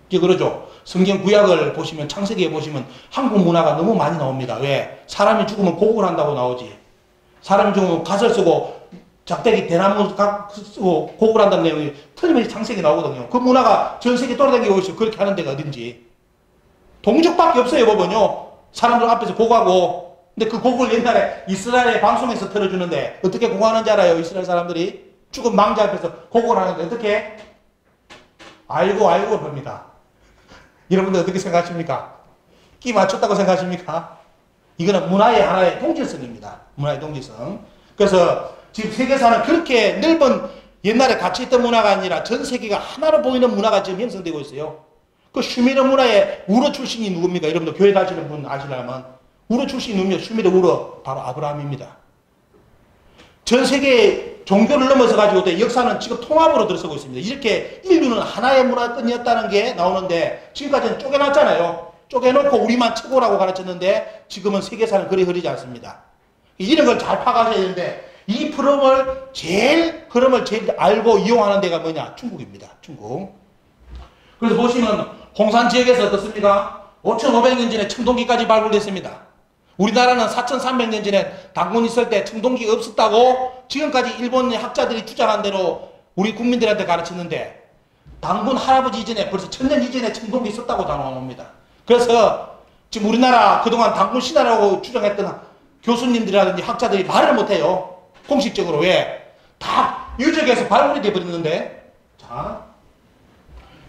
이제 그러죠. 성경 구약을 보시면, 창세기에 보시면 한국 문화가 너무 많이 나옵니다. 왜? 사람이 죽으면 고국을 한다고 나오지. 사람이 죽으면 갓을 쓰고 작대기 대나무 쓰고 고국을 한다는 내용이 틀림없이 창세기에 나오거든요. 그 문화가 전 세계 돌아다니고 있어요. 그렇게 하는 데가 어딘지. 동족밖에 없어요. 보면요. 사람들 앞에서 고고하고. 근데 그 고국을 옛날에 이스라엘의 방송에서 틀어주는데 어떻게 고고하는지 알아요? 이스라엘 사람들이 죽은 망자 앞에서 고고를 하는데 어떻게? 알고 합니다. 여러분들 어떻게 생각하십니까? 끼 맞췄다고 생각하십니까? 이거는 문화의 하나의 동질성입니다. 문화의 동질성. 그래서 지금 세계사는 그렇게 넓은 옛날에 같이 있던 문화가 아니라 전 세계가 하나로 보이는 문화가 지금 형성되고 있어요. 그 슈메르 문화의 우르 출신이 누굽니까? 여러분들 교회 다니시는 분 아시려면 우르 출신이 누굽니까? 슈메르 우르 바로 아브라함입니다. 전 세계의 종교를 넘어서 가지고 역사는 지금 통합으로 들어서고 있습니다. 이렇게 인류는 하나의 문화권이었다는 게 나오는데 지금까지는 쪼개놨잖아요. 쪼개놓고 우리만 최고라고 가르쳤는데 지금은 세계사는 그리 흐르지 않습니다. 이런 걸 잘 파가셔야 되는데 이 흐름을 제일 알고 이용하는 데가 뭐냐? 중국입니다. 중국. 그래서 보시면 홍산 지역에서 어떻습니까? 5,500년 전에 청동기까지 발굴됐습니다. 우리나라는 4,300년 전에 당군 있을 때 청동기가 없었다고 지금까지 일본의 학자들이 주장한 대로 우리 국민들한테 가르쳤는데 당군 할아버지 이전에 벌써 1000년 이전에 청동기 있었다고 다 나옵니다. 그래서 지금 우리나라 그동안 당군 신화라고 주장했던 교수님들이라든지 학자들이 말을 못해요. 공식적으로. 왜? 다 유적에서 발굴이 되어버렸는데. 자,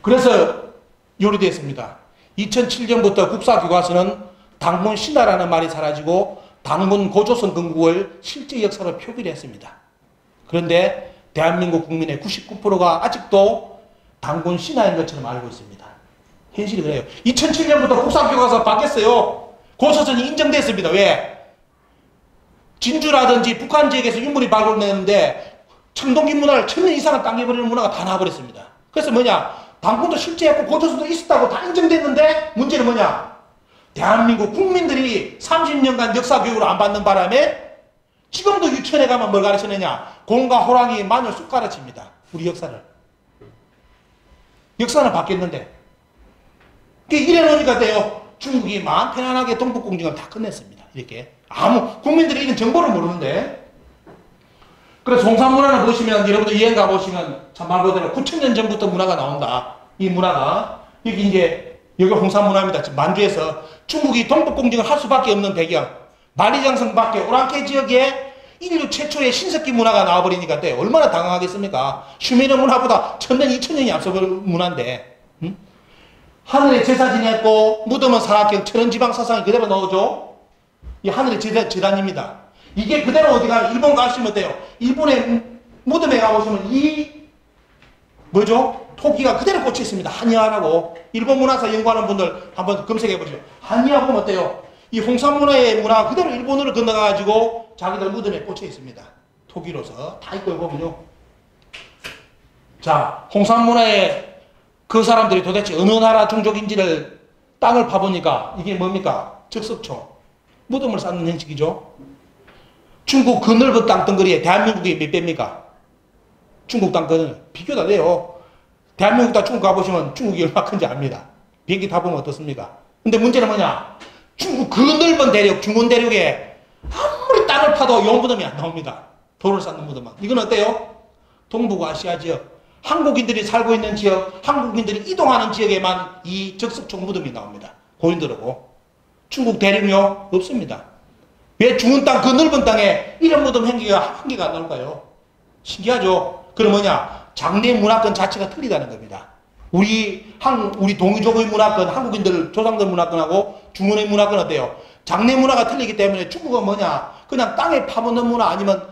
그래서 요리되었습니다. 2007년부터 국사교과서는 당군 신화라는 말이 사라지고 당군 고조선 건국을 실제 역사로 표기를 했습니다. 그런데 대한민국 국민의 99%가 아직도 당군 신화인 것처럼 알고 있습니다. 현실이 그래요. 2007년부터 국사교과서 바뀌었어요. 고조선이 인정됐습니다. 왜? 진주라든지 북한 지역에서 유물이 발굴됐는데 청동기 문화를 1000년 이상을 당겨버리는 문화가 다 나와버렸습니다. 그래서 뭐냐? 당군도 실제했고 고조선도 있었다고 다 인정됐는데 문제는 뭐냐? 대한민국 국민들이 30년간 역사 교육을 안 받는 바람에 지금도 유치원에 가면 뭘 가르치느냐? 곰과 호랑이, 마늘, 쑥 가르칩니다. 우리 역사를. 역사는 바뀌었는데. 이래 놓으니까 돼요. 중국이 마음 편안하게 동북공정을 다 끝냈습니다. 이렇게. 국민들이 이런 정보를 모르는데. 그래서 홍산 문화를 보시면, 여러분들 여행 가보시면, 참 말 그대로 9,000년 전부터 문화가 나온다. 이 문화가. 여기 이제, 여기 홍산문화입니다. 지금 만주에서 중국이 동북공정을 할 수밖에 없는 배경. 만리장성 밖에 오랑캐 지역에 인류 최초의 신석기 문화가 나와버리니까 때 얼마나 당황하겠습니까? 슈메르 문화보다 1000년, 2000년이 앞서버린 문화인데. 응? 하늘에 제사 지냈고 무덤은 사각형 천연지방 사상이 그대로 나오죠. 이 하늘의 제단입니다. 이게 그대로 어디가 일본 가시면 어때요? 일본의 무덤에 가보시면 이 뭐죠? 토끼가 그대로 꽂혀 있습니다. 한의화라고. 일본 문화사 연구하는 분들 한번 검색해 보시죠. 한의화 보면 어때요? 이 홍산문화의 문화가 그대로 일본으로 건너가가지고 자기들 무덤에 꽂혀 있습니다. 토끼로서 다 있고 보면요. 자, 홍산문화의 그 사람들이 도대체 어느 나라 종족인지를 땅을 파보니까 이게 뭡니까? 적석총. 무덤을 쌓는 형식이죠. 중국 그 넓은 땅덩어리에 대한민국이 몇 배입니까? 중국 땅덩어리 비교도 안 돼요. 대한민국 중국 가보시면 중국이 얼마나 큰지 압니다. 비행기 타보면 어떻습니까? 근데 문제는 뭐냐? 중국 그 넓은 대륙, 중원 대륙에 아무리 땅을 파도 요 무덤이 안 나옵니다. 돌을 쌓는 무덤은. 이건 어때요? 동북아시아 지역, 한국인들이 살고 있는 지역, 한국인들이 이동하는 지역에만 이 적석총 무덤이 나옵니다. 고인들하고. 중국 대륙요? 없습니다. 왜 중원 땅, 그 넓은 땅에 이런 무덤 한 개가 안 나올까요? 신기하죠? 그럼 뭐냐? 장래 문화권 자체가 틀리다는 겁니다. 우리 동이족의 문화권, 한국인들, 조상들 문화권하고 중원의 문화권 어때요? 장래 문화가 틀리기 때문에 중국은 뭐냐? 그냥 땅에 파묻는 문화 아니면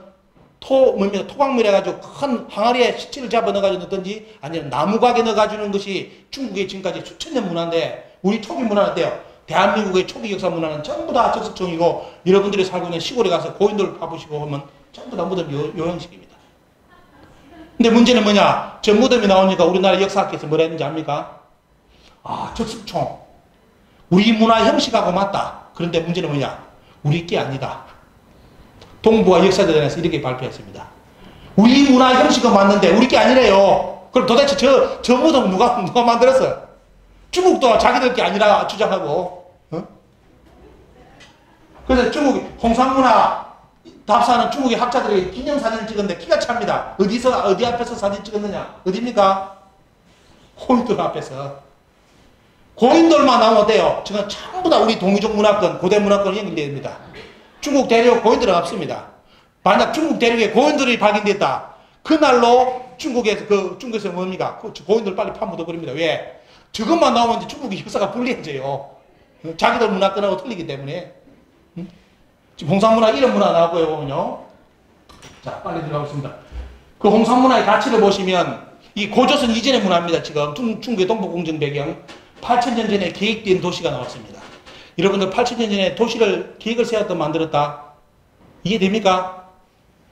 토광물 해가지고 큰 항아리에 시체를 잡아 넣어가지고 넣든지 아니면 나무각에 넣어가주는 것이 중국의 지금까지 수천 년 문화인데 우리 초기 문화는 어때요? 대한민국의 초기 역사 문화는 전부 다 적석총이고 여러분들이 살고 있는 시골에 가서 고인들 봐보시고 하면 전부 다 무덤 요 형식입니다. 근데 문제는 뭐냐? 저 무덤이 나오니까 우리나라 역사학에서 뭐라 했는지 압니까? 아, 적석총. 우리 문화 형식하고 맞다. 그런데 문제는 뭐냐? 우리 게 아니다. 동북아 역사재단에서 이렇게 발표했습니다. 우리 문화 형식은 맞는데 우리 게 아니래요. 그럼 도대체 저 무덤 누가 만들었어요? 중국도 자기들 게 아니라 주장하고. 어? 그래서 중국 홍산문화 답사하는 중국의 학자들이 기념사진을 찍었는데 기가 찹니다. 어디 앞에서 사진 찍었느냐? 어디입니까? 고인돌 앞에서. 고인돌만 나오면 어때요? 지금 전부 다 우리 동이족 문화권, 고대 문화권 연결됩니다. 중국 대륙 고인돌은 없습니다. 만약 중국 대륙에 고인돌이 발견됐다. 그날로 중국에서 뭡니까? 고인돌 빨리 파묻어버립니다. 왜? 저것만 나오면 이제 중국의 역사가 불리해져요. 자기들 문화권하고 틀리기 때문에. 지금 홍산문화 이런 문화 나오고요, 보면요. 자, 빨리 들어가겠습니다. 그 홍산문화의 가치를 보시면 이 고조선 이전의 문화입니다. 지금 중국의 동북공정 배경 8,000년 전에 계획된 도시가 나왔습니다. 여러분들 8,000년 전에 도시를 계획을 세웠다 만들었다. 이해됩니까?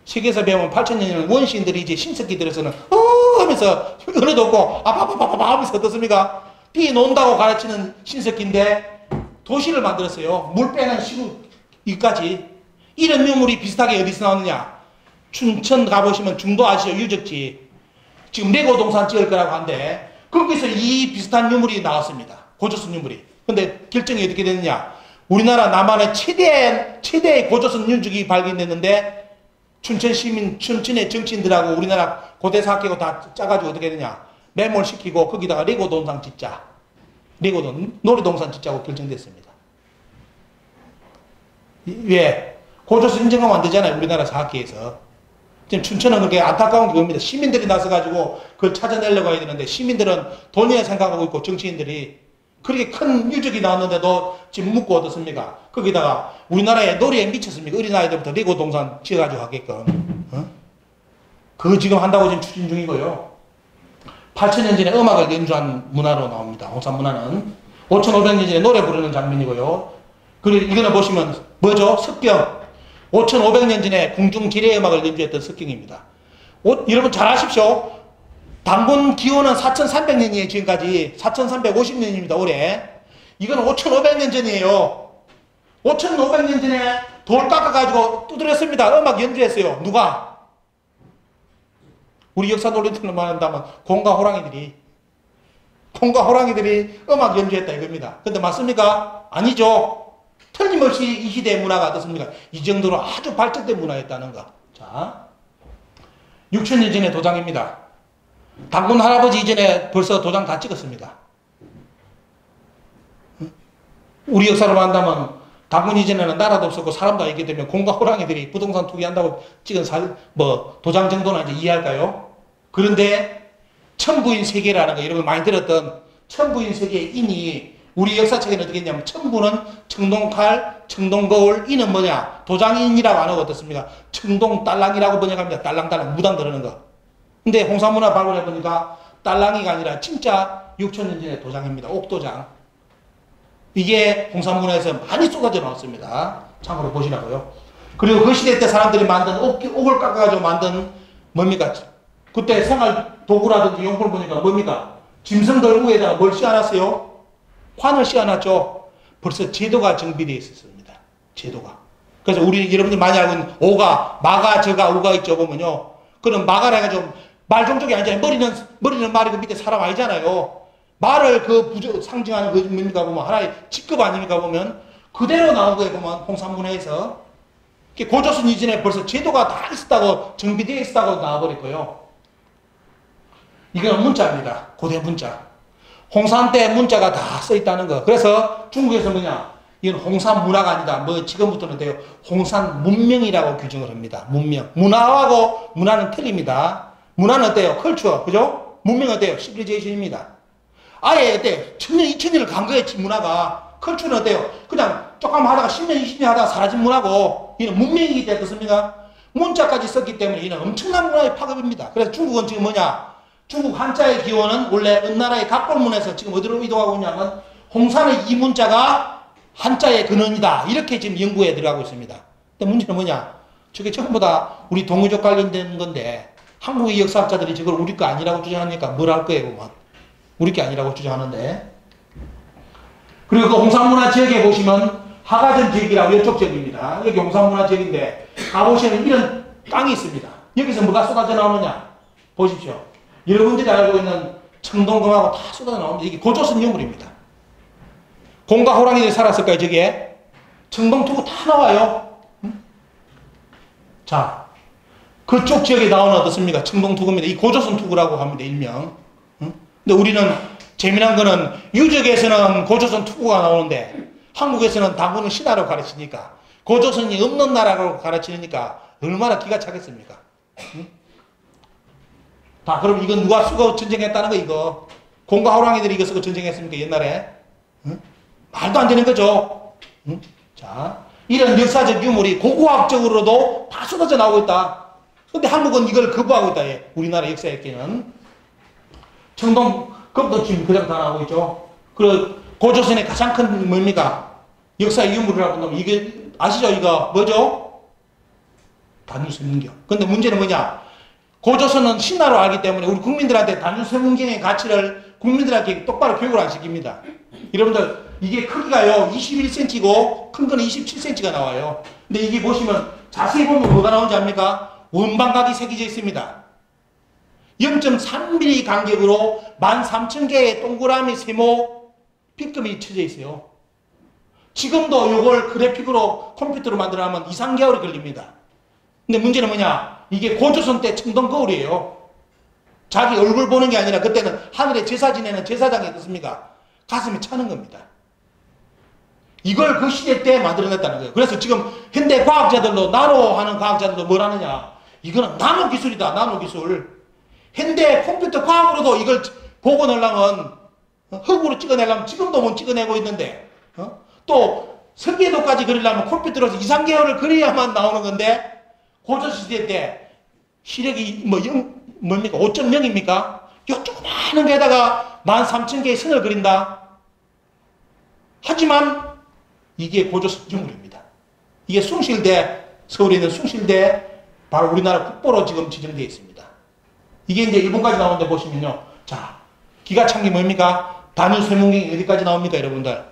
세계에서 배우면 8,000년 전에 원시인들이 이제 신석기들에서는 하면서 은혜도 없고 아파파파파 하면서 어떻습니까? 뛰어논다고 가르치는 신석기인데 도시를 만들었어요. 물 빼는 시루 이까지. 이런 유물이 비슷하게 어디서 나오느냐? 춘천 가보시면 중도 아시죠? 유적지. 지금 레고 동산 찍을 거라고 하는데 거기서 이 비슷한 유물이 나왔습니다. 고조선 유물이. 근데 결정이 어떻게 됐느냐? 우리나라 남한의 최대의 고조선 유적이 발견됐는데 춘천 시민, 춘천의 정치인들하고 우리나라 고대사학계고 다 짜가지고 어떻게 되냐? 매몰시키고 거기다가 레고 동산 짓자. 놀이동산 짓자고 결정됐습니다. 왜? 고조선 인정하면 안 되잖아요. 우리나라 사학계에서. 지금 춘천은 그렇게 안타까운 게 겁니다. 시민들이 나서가지고 그걸 찾아내려고 해야 되는데 시민들은 돈이나 생각하고 있고 정치인들이 그렇게 큰 유적이 나왔는데도 지금 묻고 어떻습니까? 거기다가 우리나라의 놀이에 미쳤습니까? 어린아이들부터 레고 동산 지어가지고 하게끔. 그거 지금 한다고 지금 추진 중이고요. 8,000년 전에 음악을 연주한 문화로 나옵니다. 홍산문화는. 5,500년 전에 노래 부르는 장면이고요. 그리고 이거는 보시면 뭐죠? 석경. 5,500년 전에 궁중 지뢰음악을 연주했던 석경입니다. 여러분 잘 아십시오. 단군 기원은 4,300년이에요. 지금까지 4,350년입니다. 올해. 이건 5,500년 전이에요. 5,500년 전에 돌 깎아가지고 두드렸습니다. 음악 연주했어요. 누가? 우리 역사 논리들로 말한다면 곰과 호랑이들이 음악 연주했다 이겁니다. 근데 맞습니까? 아니죠. 틀림없이 이 시대의 문화가 어떻습니까? 이 정도로 아주 발전된 문화였다는 거. 자, 6,000년 전의 도장입니다. 단군 할아버지 이전에 벌써 도장 다 찍었습니다. 우리 역사로 한다면 당군 이전에는 나라도 없었고 사람도 아니게 되면 공과 호랑이들이 부동산 투기한다고 찍은 도장 정도는 이제 이해할까요? 그런데 천부인 세계라는 거 이런 걸 많이 들었던 천부인 세계의 인이 우리 역사책에는 어떻게 했냐면 천부는 청동칼, 청동거울, 인은 뭐냐? 도장인이라고 안 하고 어떻습니까? 청동딸랑이라고 번역합니다. 딸랑딸랑 무당 들으는 거. 근데 홍산문화 발굴해보니까 딸랑이가 아니라 진짜 6천년 전의 도장입니다. 옥도장. 이게 홍산문화에서 많이 쏟아져 나왔습니다. 참고로 보시라고요. 그리고 그 시대 때 사람들이 만든 옥을 깎아가지고 만든 뭡니까? 그때 생활 도구라든지 용품을 보니까 뭡니까? 짐승들 위에다가 뭘 씌워놨어요? 환을 씌워놨죠. 벌써 제도가 정비되어 있었습니다. 제도가. 그래서 우리 여러분들 많이 알고 있는 오가, 마가, 저가, 우가 있죠. 보면요. 그럼 마가라 해가지고 말 종족이 아니잖아요. 머리는 말이고 밑에 사람 아니잖아요. 말을 상징하는 그 뭡니까 보면 하나의 직급 아닙니까 보면 그대로 나온 거에 보면 홍산문화에서 고조선 이전에 벌써 제도가 다 있었다고 정비되어 있었다고 나와버렸고요. 이건 문자입니다. 고대 문자. 홍산 때 문자가 다 써있다는 거. 그래서 중국에서 뭐냐 이건 홍산 문화가 아니다. 지금부터는 돼요. 홍산 문명이라고 규정을 합니다. 문명. 문화하고 문화는 틀립니다. 문화는 어때요? 컬처. 그죠? 문명은 어때요? 시빌리제이션입니다. 아예 어때요? 1000년, 2000년을 간 거예요, 문화가. 컬처는 어때요? 그냥 조금 하다가 10년, 20년 하다가 사라진 문화고, 이는 문명이기 때문에 그렇습니까? 문자까지 썼기 때문에 이는 엄청난 문화의 파급입니다. 그래서 중국은 지금 뭐냐? 중국 한자의 기원은 원래 은나라의 각골문에서 지금 어디로 이동하고 있냐면, 홍산의 이 문자가 한자의 근원이다. 이렇게 지금 연구에 들어가고 있습니다. 근데 문제는 뭐냐? 저게 전부 다 우리 동유족 관련된 건데, 한국의 역사학자들이 저걸 우리 거 아니라고 주장하니까 뭘 할 거예요, 보면. 우리 게 아니라고 주장하는데. 그리고 그 홍산문화 지역에 보시면 하가전 지역이라고 이쪽 지역입니다. 여기 홍산문화 지역인데 가보시면 이런 땅이 있습니다. 여기서 뭐가 쏟아져 나오느냐 보십시오. 여러분들이 알고 있는 청동금하고 다 쏟아져 나오는데 이게 고조선 유물입니다. 공과 호랑이들이 살았을까요? 저기에 청동투구 다 나와요. 자, 그쪽 지역에 나오는 어떻습니까? 청동투구입니다. 이 고조선 투구라고 합니다. 일명. 근데 우리는 재미난 거는 유적에서는 고조선 투구가 나오는데 한국에서는 당군은 신하로 가르치니까 고조선이 없는 나라로 가르치니까 얼마나 기가 차겠습니까? 응? 다 그럼 이거 누가 쓰고 전쟁했다는 거 이거 공과 호랑이들이 이거 쓰고 전쟁했습니까 옛날에? 응? 말도 안 되는 거죠. 응? 자, 이런 역사적 유물이 고고학적으로도 다 쏟아져 나오고 있다. 근데 한국은 이걸 거부하고 있다. 예. 우리나라 역사학계는 청동, 그것도 지금 그대로 다 나오고 있죠. 그리고 고조선의 가장 큰 뭡니까? 역사의 유물이라고 한다면 이게, 아시죠? 이거 뭐죠? 단유설문경. 근데 문제는 뭐냐? 고조선은 신화로 알기 때문에 우리 국민들한테 단유설문경의 가치를 국민들한테 똑바로 교육을 안 시킵니다. 여러분들, 이게 크기가요, 21cm고 큰 거는 27cm가 나와요. 근데 이게 보시면 자세히 보면 뭐가 나오는지 압니까? 원방각이 새겨져 있습니다. 0.3mm 간격으로 13,000개의 동그라미 세모 빗금이 쳐져 있어요. 지금도 이걸 그래픽으로 컴퓨터로 만들어내면 2, 3개월이 걸립니다. 근데 문제는 뭐냐? 이게 고조선 때 청동 거울이에요. 자기 얼굴 보는 게 아니라 그때는 하늘에 제사 지내는 제사장이 어떻습니까? 가슴에 차는 겁니다. 이걸 그 시대 때 만들어냈다는 거예요. 그래서 지금 현대 과학자들도 나노 하는 과학자들도 뭘 하느냐? 이거는 나노 기술이다. 나노 기술. 현대 컴퓨터 과학으로도 이걸 복원하려면 흙으로 찍어내려면 지금도 못 찍어내고 있는데 또 설계도까지 그리려면 컴퓨터로서 2, 3개월을 그려야만 나오는 건데 고조시대 때 시력이 뭡니까? 5.0입니까? 요 조그마한 게다가 13,000개의 선을 그린다. 하지만 이게 고조선 유물입니다. 이게 숭실대, 서울에 있는 숭실대 바로 우리나라 국보로 지금 지정되어 있습니다. 이게 이제 일본까지 나오는데 보시면요. 자, 기가 찬 게 뭡니까? 단유설문경이 어디까지 나옵니까, 여러분들?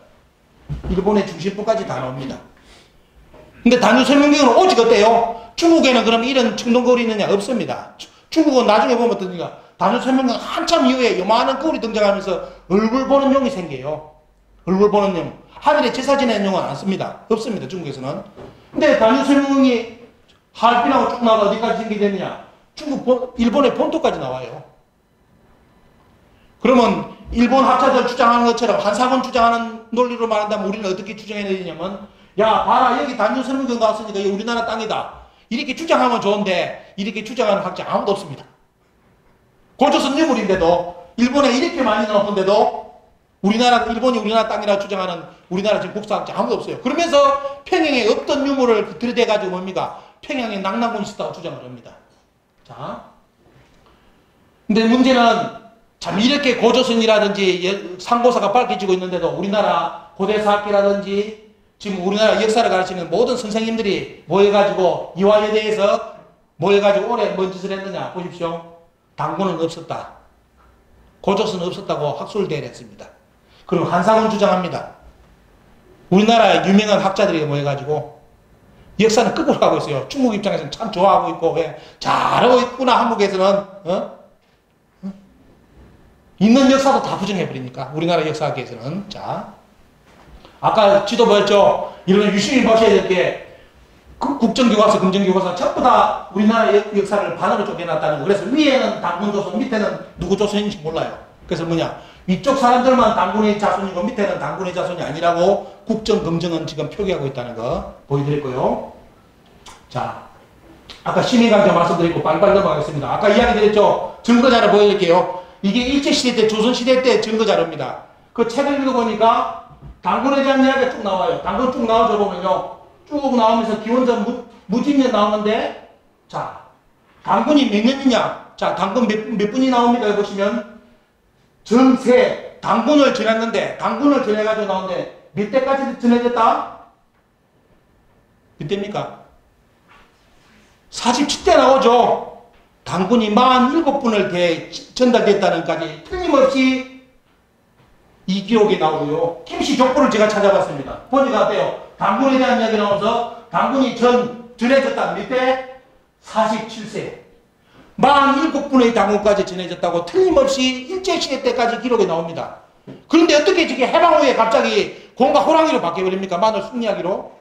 일본의 중심부까지 다 나옵니다. 근데 단유설문경은 오직 어때요? 중국에는 그럼 이런 청동거울이 있느냐? 없습니다. 중국은 나중에 보면 어떠니까 단유설문경 한참 이후에 요만한 거울이 등장하면서 얼굴 보는 용이 생겨요. 얼굴 보는 용. 하늘에 제사 지내는 용은 안 씁니다. 없습니다, 중국에서는. 근데 단유설문경이 하얼빈하고 쭉 나가 어디까지 생기겠느냐? 일본의 본토까지 나와요. 그러면 일본 학자들 주장하는 것처럼 한사건 주장하는 논리로 말한다면 우리는 어떻게 주장해야 되냐면 야 봐라 여기 단유선문경 갔으니까 이게 우리나라 땅이다. 이렇게 주장하면 좋은데 이렇게 주장하는 학자 아무도 없습니다. 고조선 유물인데도 일본에 이렇게 많이 나오는데도 일본이 우리나라 땅이라고 주장하는 우리나라 지금 국사학자 아무도 없어요. 그러면서 평양에 없던 유물을 들이대가지고 뭡니까? 평양에 낙랑군이 있었다고 주장을 합니다. 자. 근데 문제는 참 이렇게 고조선이라든지 상고사가 밝혀지고 있는데도 우리나라 고대사학계라든지 지금 우리나라 역사를 가르치는 모든 선생님들이 모여가지고 이화여대에서 모여가지고 올해 뭔 짓을 했느냐 보십시오. 당군은 없었다. 고조선은 없었다고 학술대회를 했습니다. 그리고 한상은 주장합니다. 우리나라 유명한 학자들이 모여가지고 역사는 거꾸로 가고 있어요. 중국 입장에서는 참 좋아하고 있고 왜 잘하고 있구나 한국에서는 있는 역사도 다 부정해버리니까 우리나라 역사학에서는. 자, 아까 지도 보였죠. 이런 유심히 보셔야 될 게 국정교과서, 금정교과서 전부 다 우리나라 역사를 반으로 쪼개놨다는 거. 그래서 위에는 당군조선, 밑에는 누구 조선인지 몰라요. 그래서 뭐냐, 위쪽 사람들만 당군의 자손이고 밑에는 당군의 자손이 아니라고 국정, 금정은 지금 표기하고 있다는 거 보여드렸고요. 자, 아까 심의강좌 말씀드리고 빨리빨리 넘어가겠습니다. 아까 이야기 드렸죠. 증거자료 보여드릴게요. 이게 일제시대 때, 조선시대 때 증거자료입니다. 그 책을 읽어보니까 당군에 대한 이야기가 쭉 나와요. 당군 쭉 나오죠, 보면요. 쭉 나오면서 기원전 무진년 나오는데, 자, 당군이 몇 년이냐? 자, 당군 몇 분이 나옵니까? 여기 보시면, 전세, 당군을 전했는데, 당군을 전해가지고 나오는데, 몇 대까지 전해졌다? 몇 대입니까? 47대 나오죠. 당군이 47분을 전달됐다는 까지 틀림없이 이 기록이 나오고요. 김씨 족보를 제가 찾아봤습니다. 보니까 어때요? 당군에 대한 이야기 나오면서 당군이 전해졌다. 몇 대? 47세. 47분의 당군까지 전해졌다고 틀림없이 일제시대 때까지 기록이 나옵니다. 그런데 어떻게 이게 해방 후에 갑자기 곰과 호랑이로 바뀌어버립니까? 마늘 숭이야기로?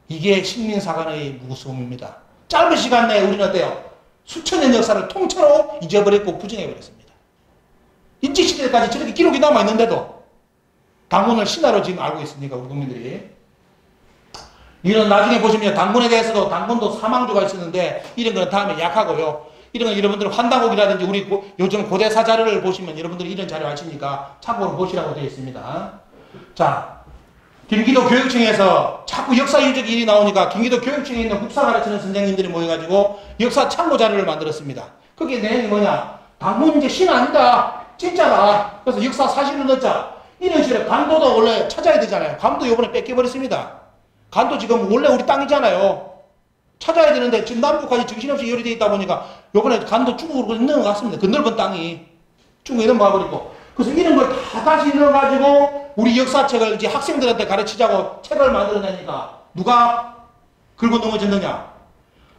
이게 식민사관의 무서움입니다. 짧은 시간 내에 우리는 어때요? 수천 년 역사를 통째로 잊어버렸고 부정해버렸습니다. 일제시대까지 저렇게 기록이 남아있는데도 당군을 신하로 지금 알고 있으니까 우리 국민들이. 이런 나중에 보시면 당군에 대해서도 당군도 사망조가 있었는데 이런 거는 다음에 약하고요. 이런 건 여러분들 환단곡이라든지 우리 요즘 고대사 자료를 보시면 여러분들이 이런 자료 아시니까 참고로 보시라고 되어 있습니다. 자, 경기도 교육청에서 자꾸 역사 유적 일이 나오니까 경기도 교육청에 있는 국사 가르치는 선생님들이 모여가지고 역사 참고 자료를 만들었습니다. 그게 내용이 뭐냐? 당군 이제 신 아니다. 진짜다. 그래서 역사 사실을 넣자. 이런 식으로 간도도 원래 찾아야 되잖아요. 간도 이번에 뺏겨버렸습니다. 간도 지금 원래 우리 땅이잖아요. 찾아야 되는데 지금 남북까지 정신없이 요리되어 있다 보니까 요번에 간도 중국으로 넘어갔습니다. 그 넓은 땅이 중국에 넘어가버리고. 그래서 이런 걸 다 다시 넣어가지고 우리 역사책을 이제 학생들한테 가르치자고 책을 만들어내니까 누가 긁고 넘어졌느냐?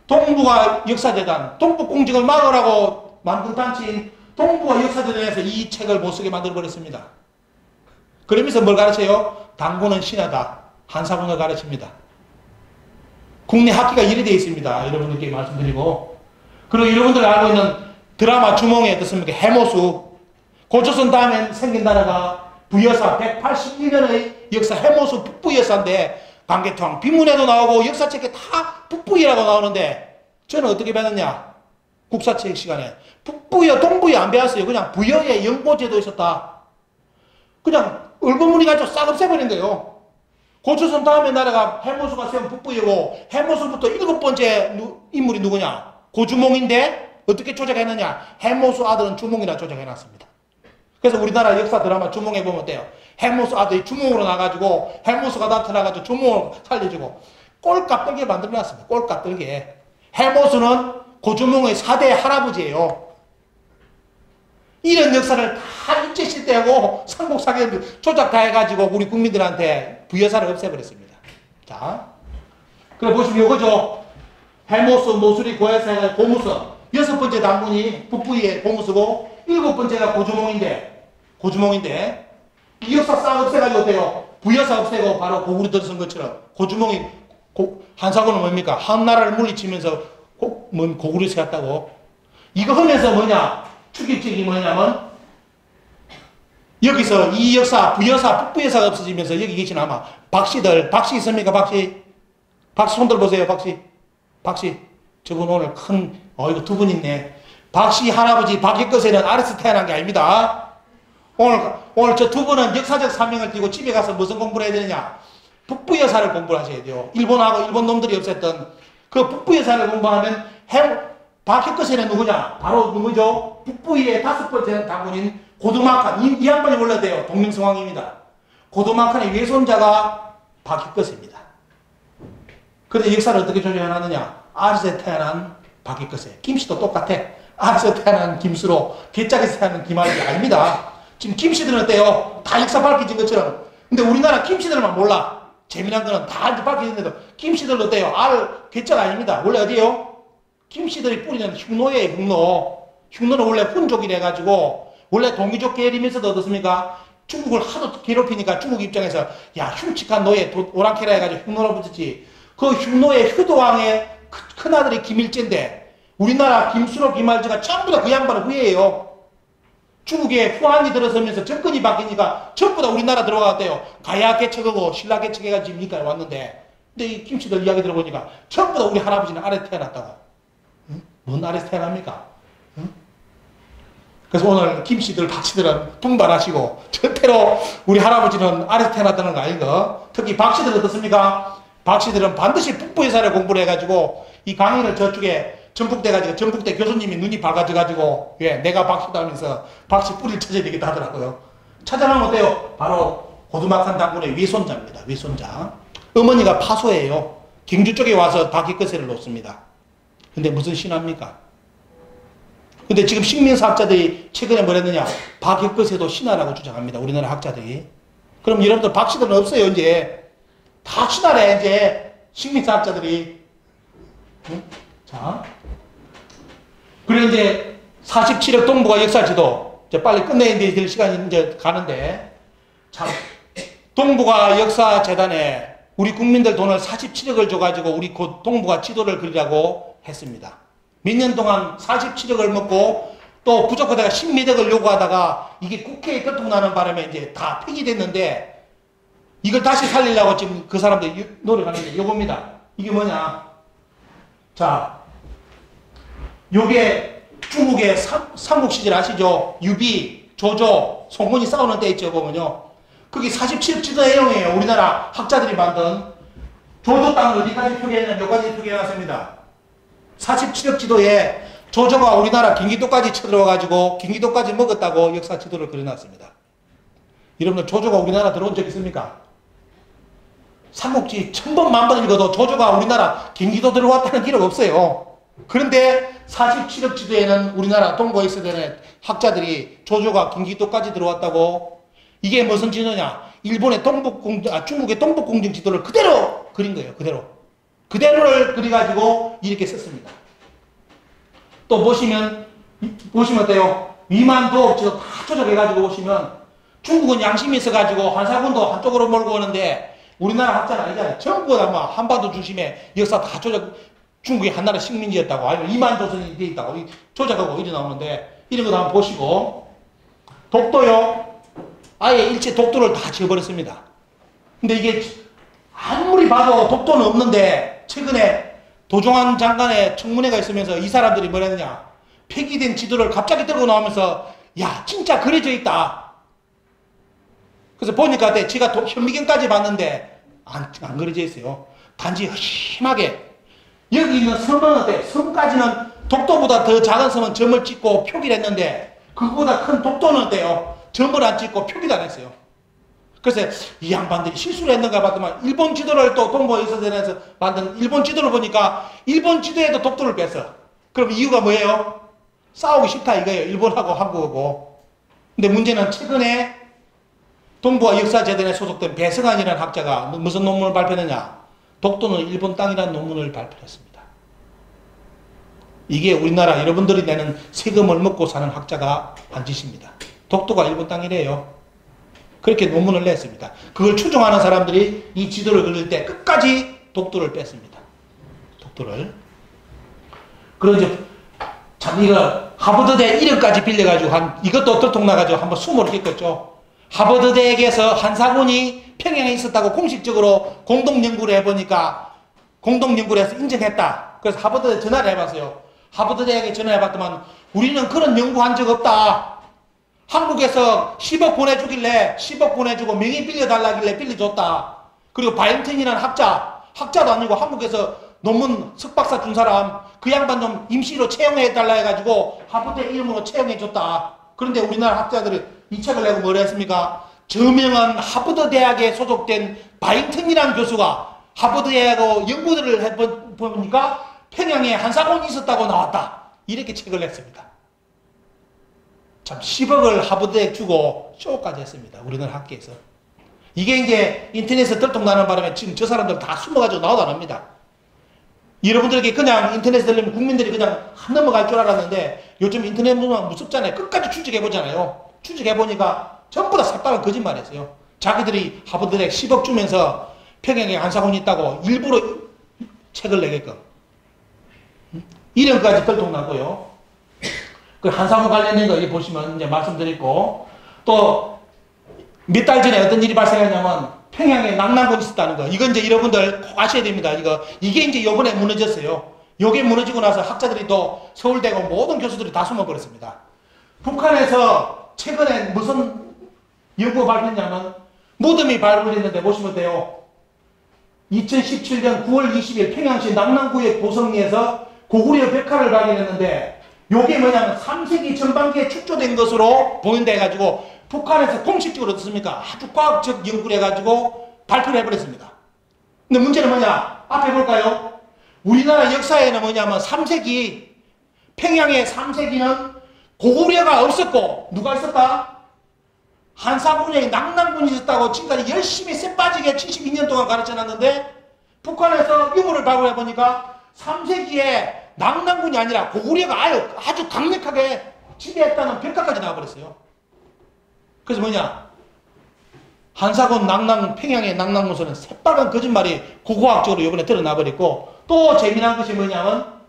동북아 역사재단, 동북공직을 막으라고 만든 단체인 동북아 역사재단에서 이 책을 못쓰게 만들어버렸습니다. 그러면서 뭘 가르쳐요? 당군은 신하다. 한사군을 가르칩니다. 국내 학기가 이래 되어 있습니다. 여러분들께 말씀드리고. 그리고 여러분들 알고 있는 드라마 주몽에 어떻습니까? 해모수. 고조선 다음에 생긴 나라가 부여사 181년의 역사 해모수 북부여사인데 강개토항 비문에도 나오고 역사책에 다 북부여라고 나오는데 저는 어떻게 배웠냐? 국사책 시간에 북부여 동부여 안 배웠어요. 그냥 부여에 영보제도 있었다. 그냥 얼굴무늬 가지고 싹 없애버린대요. 고조선 다음에 나라가 해모수가 세운 북부여고 해모수부터 7번째 인물이 누구냐? 고주몽인데 어떻게 조작했느냐? 해모수 아들은 주몽이라 조작해놨습니다. 그래서 우리나라 역사 드라마 주몽에 보면 어때요? 해모수 아들이 주몽으로 나가지고 해모수가 나타나가지고 주몽을 살려주고 꼴값 들게 만들어놨습니다. 꼴값 들게. 해모수는 고주몽의 4대 할아버지예요. 이런 역사를 다 일제시대하고 삼국사기들 조작 다 해가지고 우리 국민들한테 부여사를 없애버렸습니다. 자, 그래 보시면 이거죠. 해모수, 모수리, 고해사, 고무서. 6번째 당군이 북부의 고무서고 7번째가 고주몽인데 이 역사 싹 없애가지고 어때요? 부여사 없애고 바로 고구려 들어선 것처럼 고주몽이 한사군은 뭡니까? 한나라를 물리치면서 고구려 세웠다고. 이거 하면서 뭐냐? 축일적이 뭐냐면 여기서 이 여사, 부여사, 북부여사가 없어지면서 여기 계신 아마 박씨들, 박씨 있습니까? 박씨? 박씨 손들 보세요, 박씨. 박씨. 저분 오늘 이거 두 분 있네. 박씨 할아버지 박익거세는 아래서 태어난 게 아닙니다. 오늘 저 두 분은 역사적 사명을 띠고 집에 가서 무슨 공부를 해야 되느냐? 북부여사를 공부를 하셔야 돼요. 일본하고 일본 놈들이 없앴던 그 북부여사를 공부하면 박익거세는 누구냐? 바로 누구죠? 북부의 5번째 장군인 고두막한. 이 양반이 몰라야 돼요. 동명성왕입니다. 고두막한의 외손자가 박익거세입니다. 그런데 역사를 어떻게 조정해놨느냐? 아래서 태어난 박익거세. 김씨도 똑같아. 아래서 태어난 김수로, 개짝에서 태어난 김아이 아닙니다. 지금 김씨들은 어때요? 다 역사 밝혀진 것처럼. 근데 우리나라 김씨들만 몰라. 재미난 거는 다 밝혀졌는데도 김씨들도 어때요? 개짝 아닙니다. 원래 어디에요? 김씨들이 뿌리는 흉노예요, 흉노. 흉노는 원래 훈족이라 해가지고, 원래 동이족 계열이면서도 어떻습니까? 중국을 하도 괴롭히니까 중국 입장에서, 야, 흉측한 노예, 오랑캐라 해가지고 흉노로 붙였지. 그 흉노의 효도왕의 큰아들이 김일제인데, 우리나라 김수로, 김할지가 전부 다 그 양반의 후예예요. 중국에 후한이 들어서면서 정권이 바뀌니까 전부 다 우리나라 들어갔대요. 가야 개척하고 신라 개척해가지고 지금 여기까지 왔는데, 근데 이 김씨들 이야기 들어보니까 전부 다 우리 할아버지는 아래서 태어났다고. 응? 뭔 아래서 태어납니까? 응? 그래서 오늘 김씨들, 박씨들은 분발하시고, 절대로 우리 할아버지는 아래서 태어났다는 거 아닌가? 특히 박씨들은 어떻습니까? 박씨들은 반드시 북부여사를 공부를 해가지고, 이 강의를 저쪽에 전북대가지고, 전북대 교수님이 눈이 밝아져가지고, 예, 내가 박씨다 하면서 박씨 뿌리를 찾아야 되겠다 하더라고요. 찾아나면 어때요? 바로 고두막한 장군의 외손자입니다. 외손자. 어머니가 파소예요. 경주 쪽에 와서 박익거세를 놓습니다. 근데 무슨 신화입니까? 근데 지금 식민사학자들이 최근에 뭐랬느냐? 박익거세도 신화라고 주장합니다. 우리나라 학자들이. 그럼 여러분들 박씨들은 없어요, 이제. 다 신화래, 이제. 식민사학자들이. 응? 자. 그리고 이제 47억 동북아 역사지도. 이제 빨리 끝내야 될 시간이 이제 가는데. 참. 동북아 역사재단에 우리 국민들 돈을 47억을 줘가지고 우리 곧 동북아 지도를 그리라고 했습니다. 몇 년 동안 47억을 먹고 또 부족하다가 10몇 억을 요구하다가 이게 국회에 들통나는 바람에 이제 다 폐기됐는데 이걸 다시 살리려고 지금 그 사람들이 노력하는 게 요겁니다. 이게 뭐냐. 자, 요게 중국의 삼국시절 아시죠? 유비, 조조, 송건이 싸우는 때 있죠, 보면요. 그게 47억 지도 내용이에요. 우리나라 학자들이 만든. 조조 땅을 어디까지 표기했냐면 여기까지 표기해놨습니다. 47억 지도에 조조가 우리나라 경기도까지 쳐들어와가지고 경기도까지 먹었다고 역사 지도를 그려놨습니다. 여러분들 조조가 우리나라 들어온 적 있습니까? 삼국지 1000번 만번 읽어도 조조가 우리나라 경기도 들어왔다는 기록 없어요. 그런데 47억 지도에는 우리나라 동부에서되는 학자들이 조조가 경기도까지 들어왔다고. 이게 무슨 지도냐? 일본의 중국의 동북공정 지도를 그대로 그린 거예요. 그대로를 그려가지고 이렇게 썼습니다. 또 보시면 어때요? 위만 도읍지도 다 조작해가지고 보시면 중국은 양심이 있어가지고 한사군도 한쪽으로 몰고 오는데 우리나라 학자는 아니잖아요. 전부 다 뭐 한반도 중심에 역사 다 조작, 중국이 한나라 식민지였다고, 아니면 이만 조선이 돼 있다고 조작하고 이래 나오는데 이런 거 한번 보시고. 독도요. 아예 일체 독도를 다 지어버렸습니다. 근데 이게 아무리 봐도 독도는 없는데 최근에 도종환 장관의 청문회가 있으면서 이 사람들이 뭐랬느냐. 폐기된 지도를 갑자기 들고 나오면서 야 진짜 그려져 있다. 그래서 보니까 제가 현미경까지 봤는데 안 그려져 있어요. 단지 심하게 여기 있는 섬은 어때? 섬까지는 독도보다 더 작은 섬은 점을 찍고 표기를 했는데 그거보다 큰 독도는 어때요? 점을 안 찍고 표기도 안 했어요. 그래서 이 양반들이 실수를 했는가 봤더만 일본 지도를 또 동부에서 만든 일본 지도를 보니까 일본 지도에도 독도를 뺐어. 그럼 이유가 뭐예요? 싸우기 싫다 이거예요. 일본하고 한국하고. 근데 문제는 최근에 동부아 역사재단에 소속된 배성환이라는 학자가 무슨 논문을 발표했느냐. 독도는 일본 땅이라는 논문을 발표했습니다. 이게 우리나라 여러분들이 내는 세금을 먹고 사는 학자가 한 짓입니다. 독도가 일본 땅이래요. 그렇게 논문을 냈습니다. 그걸 추종하는 사람들이 이 지도를 그릴 때 끝까지 독도를 뺐습니다. 독도를. 그리고 이제 참 이거 하버드대 1억까지 빌려가지고 이것도 들통나가지고 한번 수모를 겪었죠. 하버드 대학에서 한사군이 평양에 있었다고 공식적으로 공동 연구를 해보니까 공동 연구를 해서 인정했다. 그래서 하버드에 전화를 해봤어요. 하버드 대학에 전화해봤더만 우리는 그런 연구한 적 없다. 한국에서 10억 보내주길래 10억 보내주고 명의 빌려달라길래 빌려줬다. 그리고 바이언튼이라는 학자도 아니고 한국에서 논문 석박사 준 사람 그 양반 좀 임시로 채용해달라 해가지고 하버드 이름으로 채용해줬다. 그런데 우리나라 학자들이 이 책을 내고 뭐라 했습니까? 저명한 하버드 대학에 소속된 바이언튼이라는 교수가 하버드 대학하고 연구들을 해보니까 평양에 한사군이 있었다고 나왔다. 이렇게 책을 냈습니다. 참 10억을 하버드에 주고 쇼까지 했습니다. 우리나라 학계에서. 이게 이제 인터넷에 들통나는 바람에 지금 저 사람들 다 숨어가지고 나오도 안 합니다. 여러분들에게 그냥 인터넷에 들리면 국민들이 그냥 한 넘어갈 줄 알았는데 요즘 인터넷 문화 무섭잖아요. 끝까지 추적해보잖아요. 추적해보니까 전부 다 새빨간 거짓말이었어요. 자기들이 하버드에 10억 주면서 평양에 한사군이 있다고 일부러 책을 내게끔. 이름까지 들통나고요. 그 한사군 관련된 거 여기 보시면 이제 말씀드렸고, 또 몇 달 전에 어떤 일이 발생했냐면 평양에 낙랑군이 있었다는 거. 이건 이제 여러분들 꼭 아셔야 됩니다. 이게 이제 요번에 무너졌어요. 요게 무너지고 나서 학자들이 또 서울대고 모든 교수들이 다 숨어버렸습니다. 북한에서 최근에 무슨 연구가 발표했냐면 무덤이 발굴됐는데 보시면 돼요. 2017년 9월 20일 평양시 낙랑구역 보성리에서 고구려 벽화를 발견했는데 요게 뭐냐면 3세기 전반기에 축조된 것으로 보인다 해가지고 북한에서 공식적으로 어떻습니까? 아주 과학적 연구를 해가지고 발표를 해버렸습니다. 근데 문제는 뭐냐? 앞에 볼까요? 우리나라 역사에는 뭐냐면 3세기, 평양의 3세기는 고구려가 없었고 누가 있었다? 한사군에 낙랑군이 있었다고 지금까지 열심히 쎄 빠지게 72년 동안 가르쳐놨는데 북한에서 유물을 발굴해보니까 3세기에 낙랑군이 아니라 고구려가 아주 강력하게 지배했다는 평가까지 나와버렸어요. 그래서 뭐냐? 한사군 평양의 낙랑문서는 새빨간 거짓말이 고고학적으로 이번에 드러나버렸고, 또 재미난 것이 뭐냐면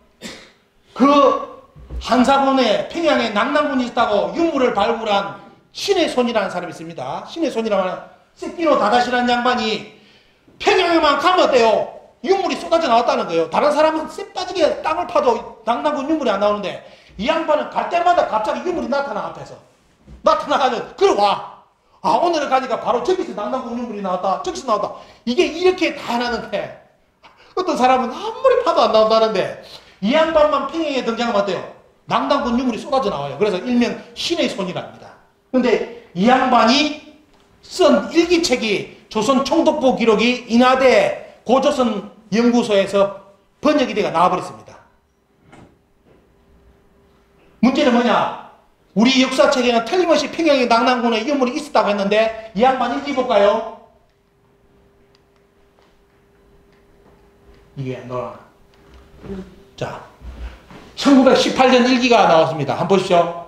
그 한사군에 평양에 낙랑군이 있다고 유물을 발굴한 신의 손이라는 사람이 있습니다. 신의 손이라는 새끼로 다다시라는 양반이 평양에만 가면 어때요? 유물이 쏟아져 나왔다는 거예요. 다른 사람은 쎄 빠지게 땅을 파도 낙랑군 유물이 안 나오는데 이 양반은 갈 때마다 갑자기 유물이 나타나 앞에서. 나타나가지고 그걸 와. 아 오늘 가니까 바로 저기서 낙랑군 유물이 나왔다. 저기서 나왔다. 이게 이렇게 다 나는데 어떤 사람은 아무리 파도 안 나온다는데 이 양반만 평양에 등장하면 어때요? 낙랑군 유물이 쏟아져 나와요. 그래서 일명 신의 손이랍니다. 근데 이 양반이 쓴 일기책이 조선 총독부 기록이 인하대 고조선 연구소에서 번역이 돼가 나와버렸습니다. 문제는 뭐냐? 우리 역사책에는 틀림없이 평양의 낙랑군에 유물이 있었다고 했는데 이 양반 읽어볼까요? 이게 너나. 자, 1918년 일기가 나왔습니다. 한번 보십시오.